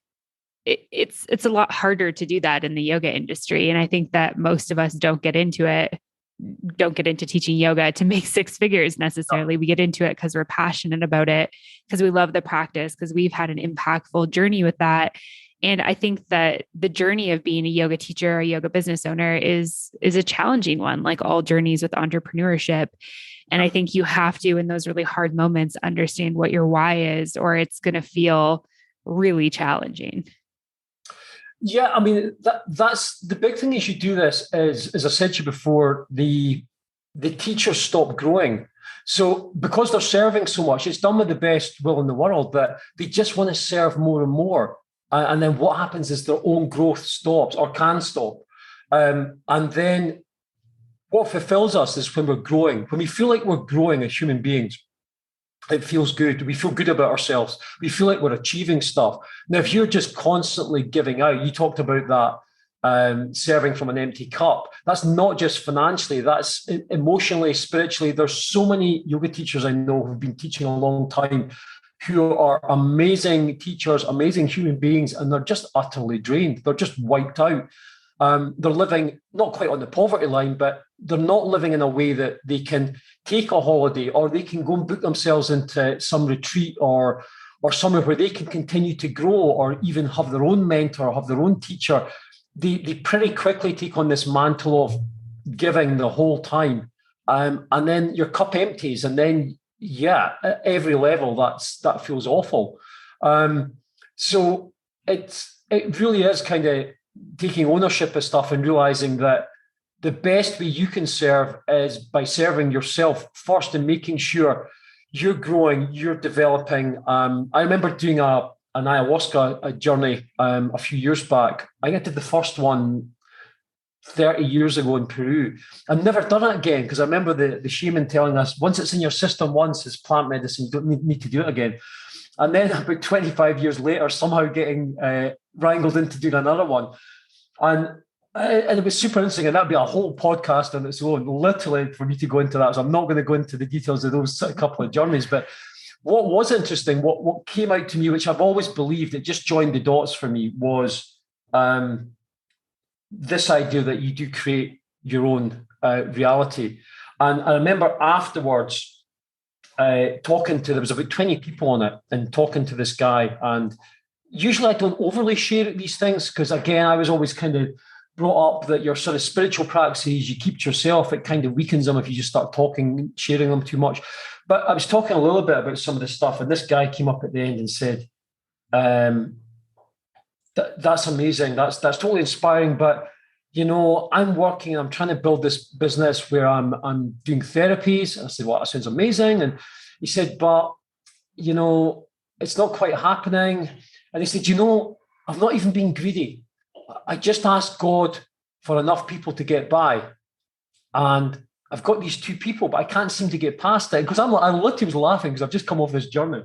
Speaker 1: it's a lot harder to do that in the yoga industry. And I think that most of us don't get into teaching yoga to make 6 figures necessarily. We get into it because we're passionate about it, because we love the practice, because we've had an impactful journey with that. And I think that the journey of being a yoga teacher or a yoga business owner is a challenging one, like all journeys with entrepreneurship. And I think you have to, in those really hard moments, understand what your why is, or it's going to feel really challenging.
Speaker 2: Yeah, I mean, that's the big thing is you do this is, as I said to you before, the teachers stop growing. So because they're serving so much, it's done with the best will in the world, that they just want to serve more and more. And then what happens is their own growth stops or can stop. And then what fulfills us is when we're growing, when we feel like we're growing as human beings. It feels good. We feel good about ourselves. We feel like we're achieving stuff. Now, if you're just constantly giving out, you talked about that, serving from an empty cup. That's not just financially, that's emotionally, spiritually. There's so many yoga teachers I know who've been teaching a long time who are amazing teachers, amazing human beings, and they're just utterly drained. They're just wiped out. They're living not quite on the poverty line, but they're not living in a way that they can take a holiday, or they can go and book themselves into some retreat or somewhere where they can continue to grow, or even have their own mentor, have their own teacher. They pretty quickly take on this mantle of giving the whole time. And then your cup empties, and then, at every level, that feels awful. So it really is kind of taking ownership of stuff and realizing that the best way you can serve is by serving yourself first and making sure you're growing, you're developing. I remember doing an ayahuasca journey a few years back. I think I did the first one 30 years ago in Peru. I've never done it again because I remember the shaman telling us, once it's in your system once, it's plant medicine, you don't need to do it again. And then about 25 years later, somehow getting wrangled into doing another one. And it was super interesting. And that'd be a whole podcast on its own, literally, for me to go into that. So I'm not going to go into the details of those couple of journeys. But what was interesting, what came out to me, which I've always believed, it just joined the dots for me, was this idea that you do create your own reality. And I remember afterwards, talking to, there was about 20 people on it, and talking to this guy. And usually I don't overly share these things because, again, I was always kind of brought up that your sort of spiritual practices, you keep to yourself, it kind of weakens them if you just start talking, sharing them too much. But I was talking a little bit about some of the stuff, and this guy came up at the end and said, that's amazing, that's totally inspiring, but I'm working, I'm trying to build this business where I'm doing therapies. I said, well, that sounds amazing. And he said, but, it's not quite happening. And he said, I've not even been greedy. I just asked God for enough people to get by. And I've got these 2 people, but I can't seem to get past it. Because I literally was laughing because I've just come off this journey.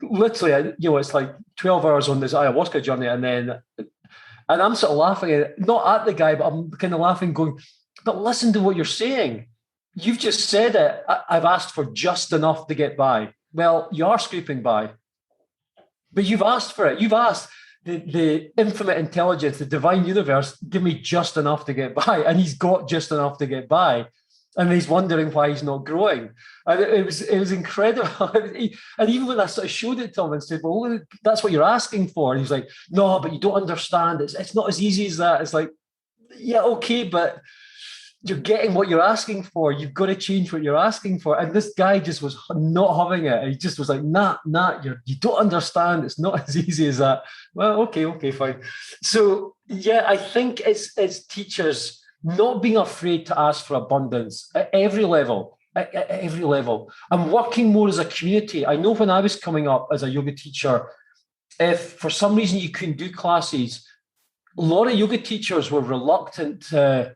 Speaker 2: Literally, it's like 12 hours on this ayahuasca journey. And I'm sort of laughing, not at the guy, but I'm kind of laughing, going, but listen to what you're saying. You've just said it. I've asked for just enough to get by. Well, you are scraping by, but you've asked for it. You've asked the infinite intelligence, the divine universe, give me just enough to get by. And he's got just enough to get by. And he's wondering why he's not growing. And it was incredible. And even when I sort of showed it to him and said, well, that's what you're asking for. And he's like, no, but you don't understand. It's not as easy as that. It's like, yeah, okay, but you're getting what you're asking for. You've got to change what you're asking for. And this guy just was not having it. He just was like, nah, you don't understand. It's not as easy as that. Well, okay, fine. So, yeah, I think it's teachers not being afraid to ask for abundance at every level, and working more as a community. I know when I was coming up as a yoga teacher, if for some reason you couldn't do classes, a lot of yoga teachers were reluctant to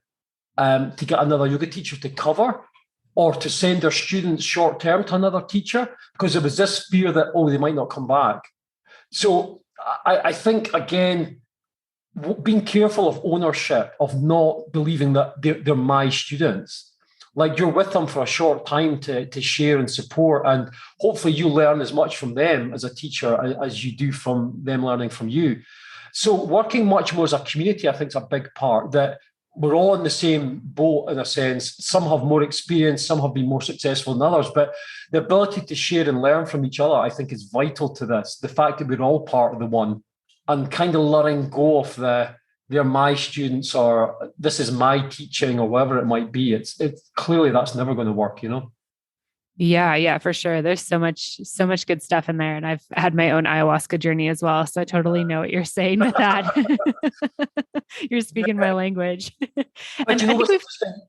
Speaker 2: get another yoga teacher to cover or to send their students short term to another teacher, because there was this fear that, they might not come back. So I think, again, being careful of ownership, of not believing that they're my students. Like, you're with them for a short time to share and support, and hopefully you learn as much from them as a teacher as you do from them learning from you. So working much more as a community, I think, is a big part, that we're all in the same boat in a sense. Some have more experience, some have been more successful than others, but the ability to share and learn from each other, I think, is vital to this. The fact that we're all part of the one, and kind of letting go of they're my students, or this is my teaching, or whatever it might be. It's clearly that's never going to work,
Speaker 1: Yeah, for sure. There's so much good stuff in there. And I've had my own ayahuasca journey as well. So I totally know what you're saying with that. You're speaking my language.
Speaker 2: And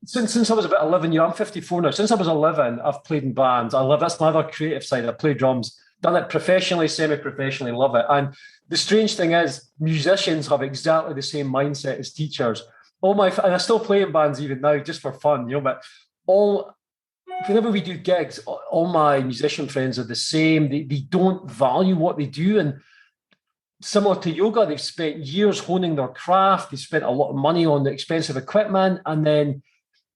Speaker 2: since I was about 11, I'm 54 now. Since I was 11, I've played in bands. That's my other creative side. I play drums, done it professionally, semi-professionally, love it. And the strange thing is, musicians have exactly the same mindset as teachers. And I still play in bands even now, just for fun, but whenever we do gigs, all my musician friends are the same. They don't value what they do. And similar to yoga, they've spent years honing their craft. They spent a lot of money on the expensive equipment, and then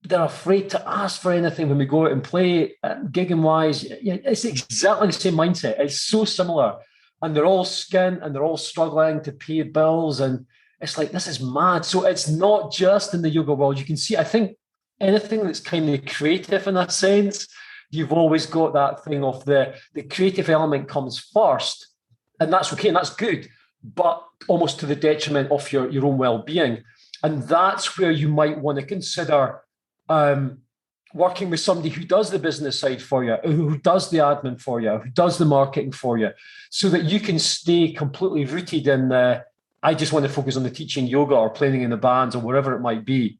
Speaker 2: they're afraid to ask for anything when we go out and play, gigging wise. It's exactly the same mindset. It's so similar. And they're all skint, and they're all struggling to pay bills. And it's like, this is mad. So it's not just in the yoga world. You can see, I think, anything that's kind of creative in a sense, you've always got that thing of the creative element comes first. And that's okay, and that's good, but almost to the detriment of your own well-being. And that's where you might want to consider working with somebody who does the business side for you, who does the admin for you, who does the marketing for you, so that you can stay completely rooted in I just want to focus on the teaching yoga or playing in the bands or wherever it might be.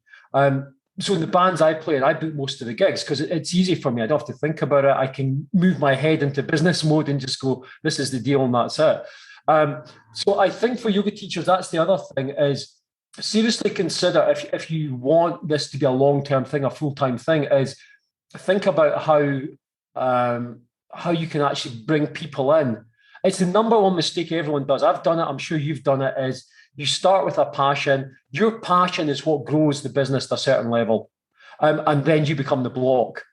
Speaker 2: So in the bands I play in, I book most of the gigs because it's easy for me. I don't have to think about it. I can move my head into business mode and just go, this is the deal and that's it. So I think for yoga teachers, that's the other thing, is seriously consider, if you want this to be a long-term thing, a full-time thing, is think about how you can actually bring people in. It's the number one mistake everyone does. I've done it. I'm sure you've done it. Is you start with a passion. Your passion is what grows the business to a certain level. And then you become the block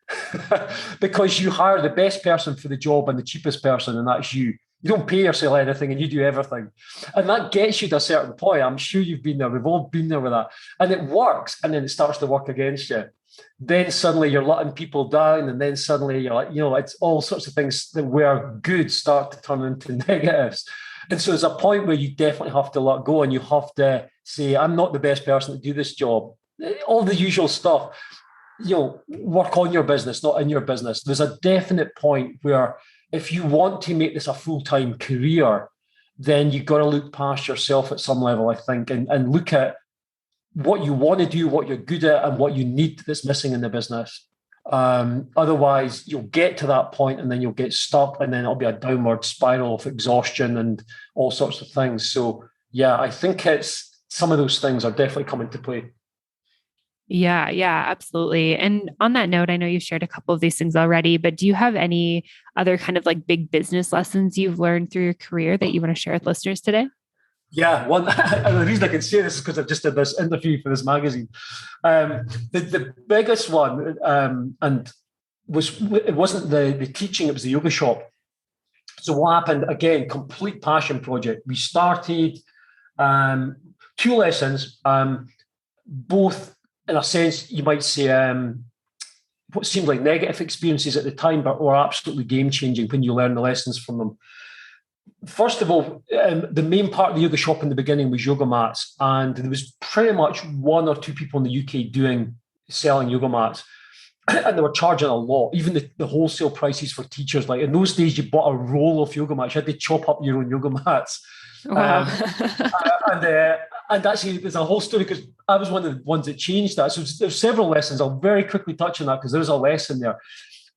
Speaker 2: because you hire the best person for the job and the cheapest person, and that's you. You don't pay yourself anything and you do everything. And that gets you to a certain point. I'm sure you've been there. We've all been there with that. And it works. And then it starts to work against you. Then suddenly you're letting people down. And then suddenly you're like, it's all sorts of things that were good start to turn into negatives. And so there's a point where you definitely have to let go and you have to say, I'm not the best person to do this job. All the usual stuff. Work on your business, not in your business. There's a definite point where if you want to make this a full-time career, then you've got to look past yourself at some level, I think, and look at what you want to do, what you're good at, and what you need that's missing in the business. Otherwise, you'll get to that point and then you'll get stuck, and then it'll be a downward spiral of exhaustion and all sorts of things. So, yeah, I think some of those things are definitely coming to play.
Speaker 1: Yeah, absolutely. And on that note, I know you've shared a couple of these things already, but do you have any other kind of like big business lessons you've learned through your career that you want to share with listeners today?
Speaker 2: Yeah, one. And the reason I can say this is because I've just did this interview for this magazine. The biggest one, and it wasn't the teaching; it was the yoga shop. So what happened again? Complete passion project. We started 2 lessons, both in a sense you might say what seemed like negative experiences at the time, but were absolutely game changing when you learn the lessons from them. First of all, the main part of the yoga shop in the beginning was yoga mats, and there was pretty much 1 or 2 people in the UK selling yoga mats, and they were charging a lot. Even the wholesale prices for teachers, like in those days, you bought a roll of yoga mats. You had to chop up your own yoga mats.
Speaker 1: Wow.
Speaker 2: And actually, there's a whole story because I was one of the ones that changed that. So there's several lessons. I'll very quickly touch on that because there's a lesson there.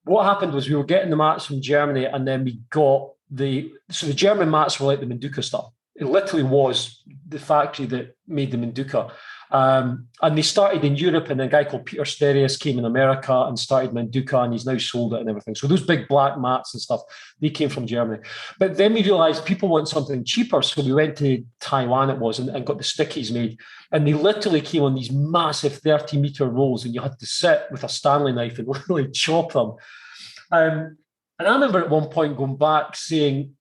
Speaker 2: What happened was we were getting the mats from Germany, and then we got the German mats were like the Manduka stuff. It literally was the factory that made the Manduka. And they started in Europe, and then a guy called Peter Sterius came in America and started Manduka, and he's now sold it and everything. So those big black mats and stuff, they came from Germany. But then we realized people want something cheaper. So we went to Taiwan, it was, and got the stickies made. And they literally came on these massive 30-meter rolls, and you had to sit with a Stanley knife and literally chop them. And I remember at one point going back saying,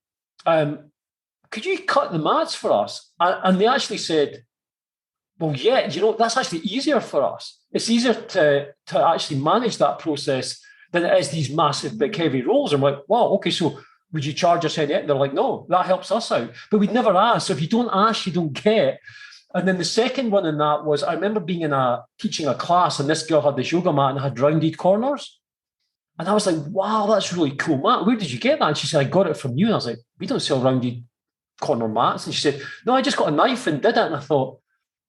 Speaker 2: could you cut the mats for us? And they actually said, well, yeah, that's actually easier for us. It's easier to actually manage that process than it is these massive, big, heavy rolls. I'm like, wow, okay, so would you charge us any? They're like, no, that helps us out. But we'd never ask. So if you don't ask, you don't get. And then the second one in that was, I remember being teaching a class, and this girl had this yoga mat and had rounded corners. And I was like, wow, that's really cool, Matt. Where did you get that? And she said, I got it from you. And I was like, we don't sell rounded corner mats. And she said, no, I just got a knife and did it. And I thought,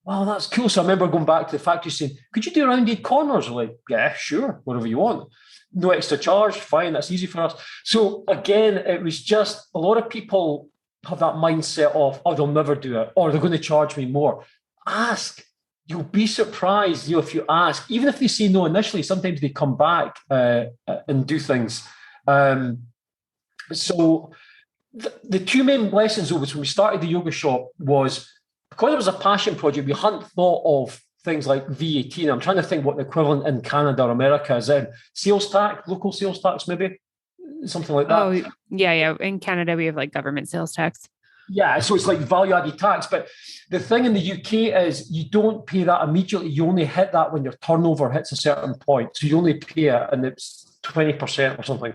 Speaker 2: wow, that's cool. So I remember going back to the factory saying, could you do rounded corners? I'm like, yeah, sure, whatever you want. No extra charge, fine, that's easy for us. So again, it was just a lot of people have that mindset of, oh, they'll never do it, or they're going to charge me more. Ask. You'll be surprised, if you ask. Even if they say no initially, sometimes they come back and do things. So the 2 main lessons over when we started the yoga shop was, because it was a passion project, we hadn't thought of things like VAT. And I'm trying to think what the equivalent in Canada or America is in. Sales tax, local sales tax, maybe? Something like that.
Speaker 1: Oh, yeah. In Canada, we have like government sales tax.
Speaker 2: Yeah, so it's like value-added tax. But the thing in the UK is you don't pay that immediately. You only hit that when your turnover hits a certain point. So you only pay it, and it's 20% or something.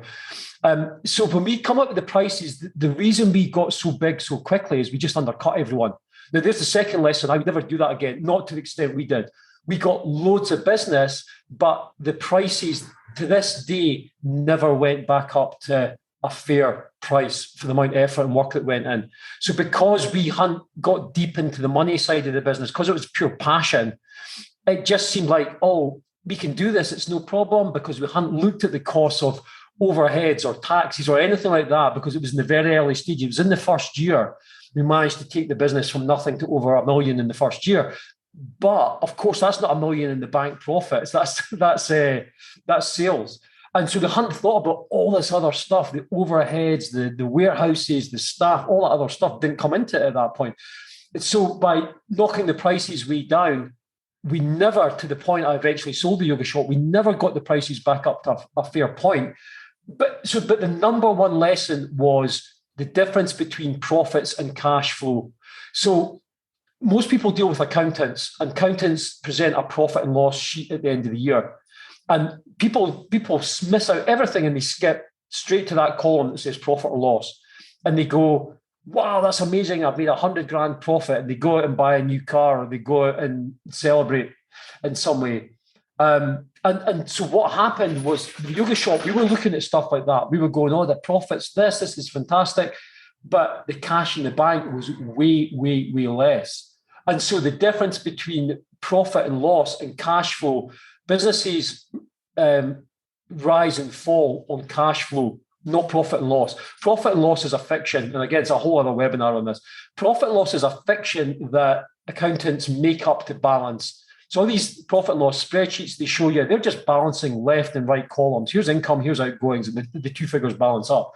Speaker 2: So when we come up with the prices, the reason we got so big so quickly is we just undercut everyone. Now, there's the second lesson. I would never do that again, not to the extent we did. We got loads of business, but the prices to this day never went back up to a fair price for the amount of effort and work that went in. So because we hadn't got deep into the money side of the business, because it was pure passion, it just seemed like, oh, we can do this. It's no problem, because we hadn't looked at the costs of overheads or taxes or anything like that, because it was in the very early stage. It was in the first year. We managed to take the business from nothing to over $1 million in the first year. But of course, that's not $1 million in the bank profits. That's sales. And so they hadn't thought about all this other stuff, the overheads, the warehouses, the staff, all that other stuff didn't come into it at that point. So by knocking the prices way down, we never, to the point I eventually sold the yoga shop, we never got the prices back up to a fair point. But the number one lesson was the difference between profits and cash flow. So most people deal with accountants, and accountants present a profit and loss sheet at the end of the year. And people miss out everything and they skip straight to that column that says profit or loss. And they go, wow, that's amazing. I've made $100,000 profit. And they go out and buy a new car, or they go out and celebrate in some way. And so what happened was the yoga shop, we were looking at stuff like that. We were going, oh, the profits, this is fantastic. But the cash in the bank was way, way, way less. And so the difference between profit and loss and cash flow, businesses rise and fall on cash flow, not profit and loss. Profit and loss is a fiction. And again, it's a whole other webinar on this. Profit and loss is a fiction that accountants make up to balance. So all these profit and loss spreadsheets, they show you, they're just balancing left and right columns. Here's income, here's outgoings, and the two figures balance up.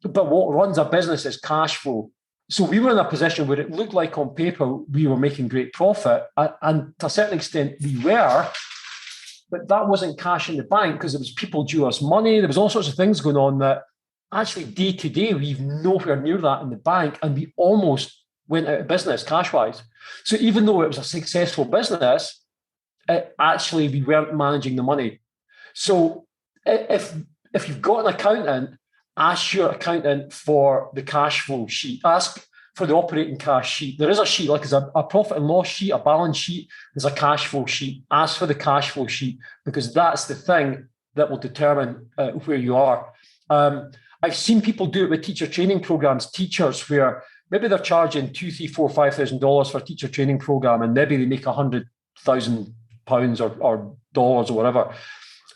Speaker 2: But what runs a business is cash flow. So we were in a position where it looked like on paper we were making great profit. And to a certain extent, we were. But that wasn't cash in the bank because there was people due us money. There was all sorts of things going on that actually day to day, we've nowhere near that in the bank. And we almost went out of business cash-wise. So even though it was a successful business, actually we weren't managing the money. So if you've got an accountant, ask your accountant for the cash flow sheet. Ask for the operating cash sheet. There is a sheet, like it's a profit and loss sheet, a balance sheet. There's a cash flow sheet. Ask for the cash flow sheet because that's the thing that will determine where you are. I've seen people do it with teacher training programs, teachers where maybe they're charging $2,000, $3,000, $5,000 for a teacher training program, and maybe they make £100,000 or dollars or whatever,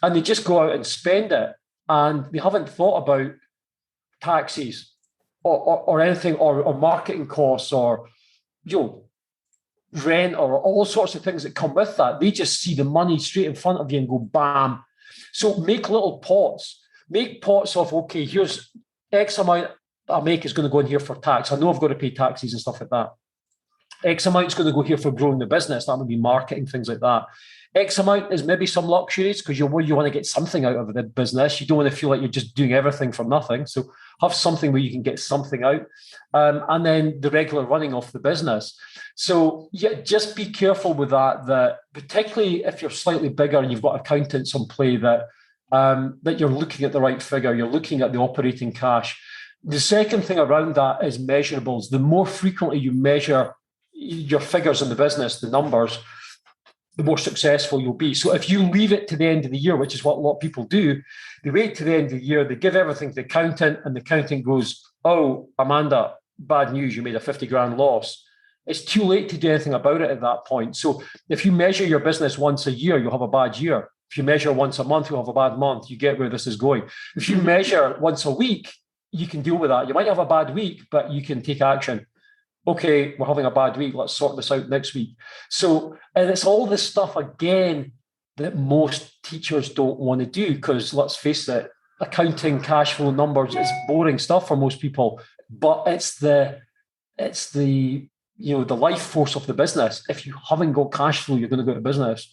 Speaker 2: and they just go out and spend it, and they haven't thought about taxes or anything, or marketing costs, or rent, or all sorts of things that come with that. They just see the money straight in front of you and go bam. So make little pots. Make pots of, okay, here's X amount I make is going to go in here for tax. I know I've got to pay taxes and stuff like that. X amount is going to go here for growing the business. That would be marketing, things like that. X amount is maybe some luxuries because you want to get something out of the business. You don't want to feel like you're just doing everything for nothing. So have something where you can get something out. And then the regular running of the business. So yeah, just be careful with that particularly if you're slightly bigger and you've got accountants on play, that you're looking at the right figure. You're looking at the operating cash. The second thing around that is measurables. The more frequently you measure your figures in the business, the numbers, the more successful you'll be. So if you leave it to the end of the year, which is what a lot of people do, they wait to the end of the year, they give everything to the accountant, and the accountant goes, oh, Amanda, bad news, you made a $50,000 loss. It's too late to do anything about it at that point. So if you measure your business once a year, you'll have a bad year. If you measure once a month, you'll have a bad month. You get where this is going. If you measure once a week, you can deal with that. You might have a bad week, but you can take action. Okay, we're having a bad week. Let's sort this out next week. So, and it's all this stuff, again, that most teachers don't want to do because, let's face it, accounting, cash flow numbers is boring stuff for most people, but it's the life force of the business. If you haven't got cash flow, you're going to go out of business.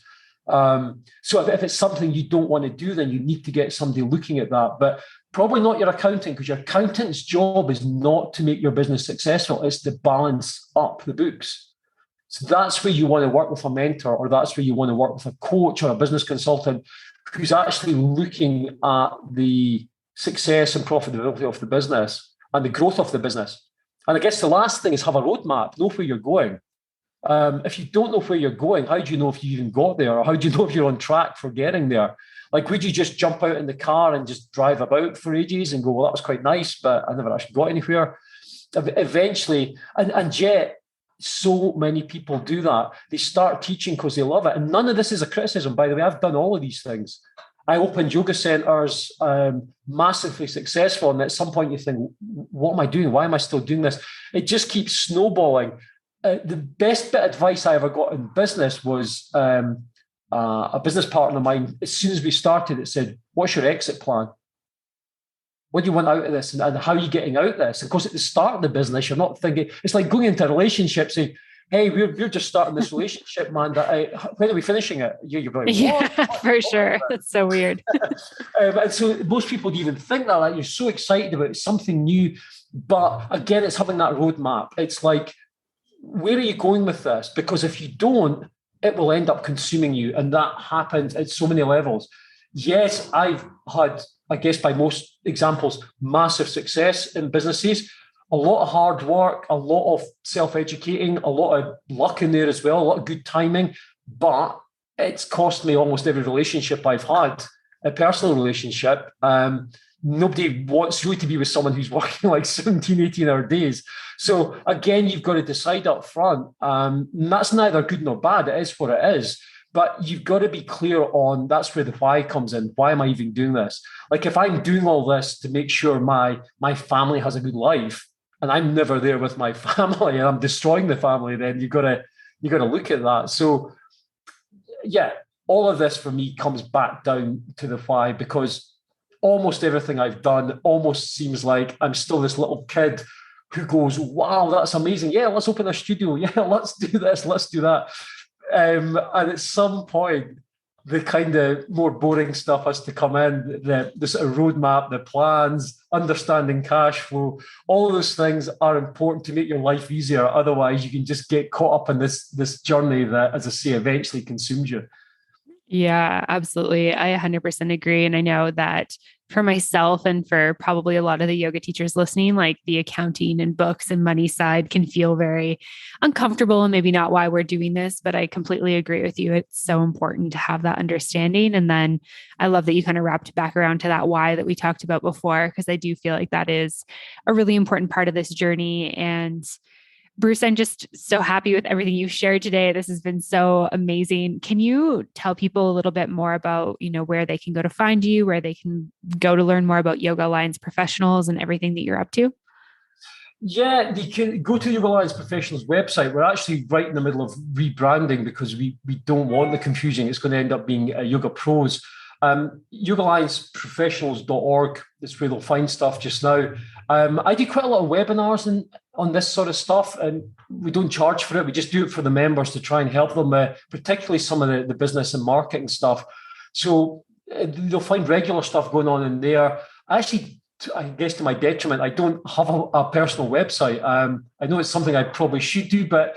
Speaker 2: So if it's something you don't want to do, then you need to get somebody looking at that. But probably not your accountant, because your accountant's job is not to make your business successful. It's to balance up the books. So that's where you want to work with a mentor, or that's where you want to work with a coach or a business consultant who's actually looking at the success and profitability of the business and the growth of the business. And I guess the last thing is have a roadmap, know where you're going. If you don't know where you're going, how do you know if you even got there? Or how do you know if you're on track for getting there? Like, would you just jump out in the car and just drive about for ages and go, well, that was quite nice, but I never actually got anywhere? Eventually, and yet so many people do that. They start teaching because they love it. And none of this is a criticism, by the way. I've done all of these things. I opened yoga centers, massively successful. And at some point you think, what am I doing? Why am I still doing this? It just keeps snowballing. the best bit of advice I ever got in business was a business partner of mine. As soon as we started, it said, "What's your exit plan? What do you want out of this, and how are you getting out of this?" Of course, at the start of the business, you're not thinking. It's like going into a relationship, saying, "Hey, we're just starting this relationship, man. When are we finishing it?" You're going,
Speaker 1: Yeah, for sure. That's so weird.
Speaker 2: And so most people don't even think that. Like, you're so excited about it, something new, but again, it's having that roadmap. It's like, where are you going with this? Because if you don't, it will end up consuming you, and that happens at so many levels. Yes, I've had, I guess, by most examples, massive success in businesses. A lot of hard work, a lot of self-educating, a lot of luck in there as well, a lot of good timing. But it's cost me almost every relationship I've had, a personal relationship. Nobody wants really to be with someone who's working like 17, 18-hour days. So again, you've got to decide up front. That's neither good nor bad. It is what it is. But you've got to be clear on, that's where the why comes in. Why am I even doing this? Like, if I'm doing all this to make sure my family has a good life, and I'm never there with my family, and I'm destroying the family, then you've got to look at that. So yeah, all of this for me comes back down to the why, because almost everything I've done almost seems like I'm still this little kid who goes, "Wow, that's amazing. Yeah, let's open a studio. Yeah, let's do this, let's do that." And at some point, the kind of more boring stuff has to come in, the sort of roadmap, the plans, understanding cash flow. All of those things are important to make your life easier. Otherwise, you can just get caught up in this journey that, as I say, eventually consumes you.
Speaker 1: Yeah, absolutely. I 100% agree. And I know that for myself and for probably a lot of the yoga teachers listening, like the accounting and books and money side can feel very uncomfortable and maybe not why we're doing this, but I completely agree with you. It's so important to have that understanding. And then I love that you kind of wrapped back around to that why that we talked about before, because I do feel like that is a really important part of this journey. And Bruce, I'm just so happy with everything you shared today. This has been so amazing. Can you tell people a little bit more about, where they can go to find you, where they can go to learn more about Yoga Alliance Professionals and everything that you're up to?
Speaker 2: Yeah, you can go to Yoga Alliance Professionals website. We're actually right in the middle of rebranding because we don't want the confusion. It's going to end up being Yoga Pros. YogaAllianceProfessionals.org is where they'll find stuff just now. I do quite a lot of webinars on this sort of stuff, and we don't charge for it. We just do it for the members to try and help them, particularly some of the business and marketing stuff. So they'll find regular stuff going on in there. Actually, I guess to my detriment, I don't have a personal website. I know it's something I probably should do, but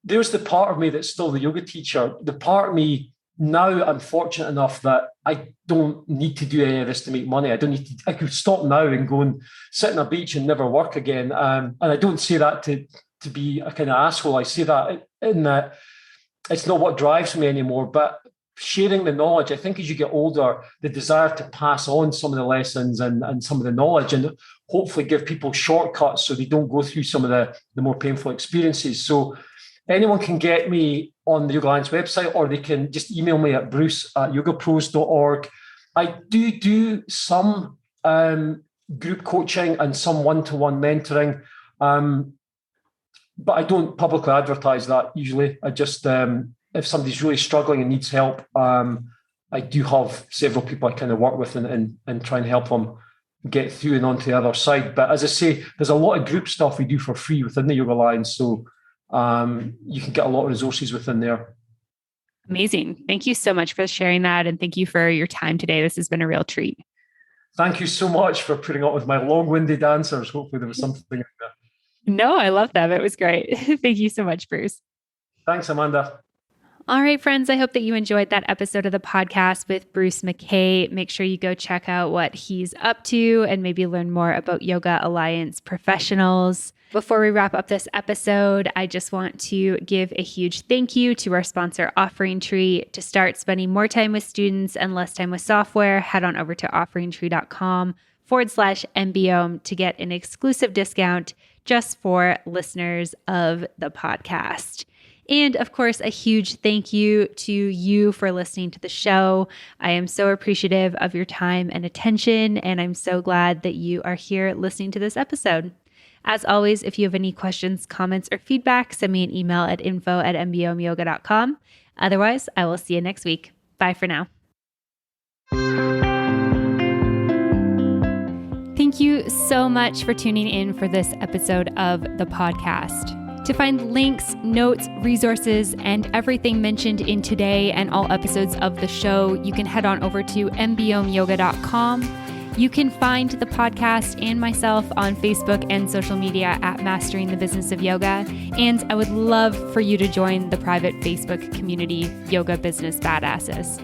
Speaker 2: there's the part of me that's still the yoga teacher. The part of me now, I'm fortunate enough that I don't need to do any of this to make money. I don't need to. I could stop now and go and sit on a beach and never work again. And I don't say that to be a kind of asshole. I say that in that it's not what drives me anymore. But sharing the knowledge, I think as you get older, the desire to pass on some of the lessons and some of the knowledge, and hopefully give people shortcuts so they don't go through some of the more painful experiences. So anyone can get me on the Yoga Alliance website, or they can just email me at bruce@yogapros.org. I do some group coaching and some one-to-one mentoring, but I don't publicly advertise that usually. I just, if somebody's really struggling and needs help, I do have several people I kind of work with and try and help them get through and onto the other side. But as I say, there's a lot of group stuff we do for free within the Yoga Alliance, so you can get a lot of resources within there.
Speaker 1: Amazing. Thank you so much for sharing that. And thank you for your time today. This has been a real treat.
Speaker 2: Thank you so much for putting up with my long-winded answers. Hopefully there was something in there.
Speaker 1: No, I love them. It was great. Thank you so much, Bruce.
Speaker 2: Thanks, Amanda.
Speaker 1: All right, friends, I hope that you enjoyed that episode of the podcast with Bruce Mackay. Make sure you go check out what he's up to and maybe learn more about Yoga Alliance Professionals. Before we wrap up this episode, I just want to give a huge thank you to our sponsor, OfferingTree. To start spending more time with students and less time with software, head on over to OfferingTree.com/M.B.O to get an exclusive discount just for listeners of the podcast. And of course, a huge thank you to you for listening to the show. I am so appreciative of your time and attention, and I'm so glad that you are here listening to this episode. As always, if you have any questions, comments, or feedback, send me an email at info@mbomyoga.com. Otherwise, I will see you next week. Bye for now. Thank you so much for tuning in for this episode of the podcast. To find links, notes, resources, and everything mentioned in today and all episodes of the show, you can head on over to M.B.Om.yoga.com. You can find the podcast and myself on Facebook and social media at Mastering the Business of Yoga. And I would love for you to join the private Facebook community, Yoga Business Badasses.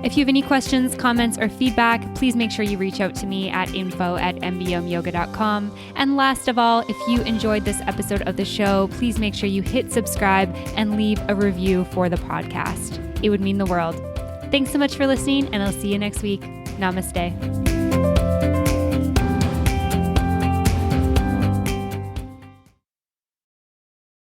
Speaker 1: If you have any questions, comments, or feedback, please make sure you reach out to me at info@mbomyoga.com. And last of all, if you enjoyed this episode of the show, please make sure you hit subscribe and leave a review for the podcast. It would mean the world. Thanks so much for listening, and I'll see you next week. Namaste.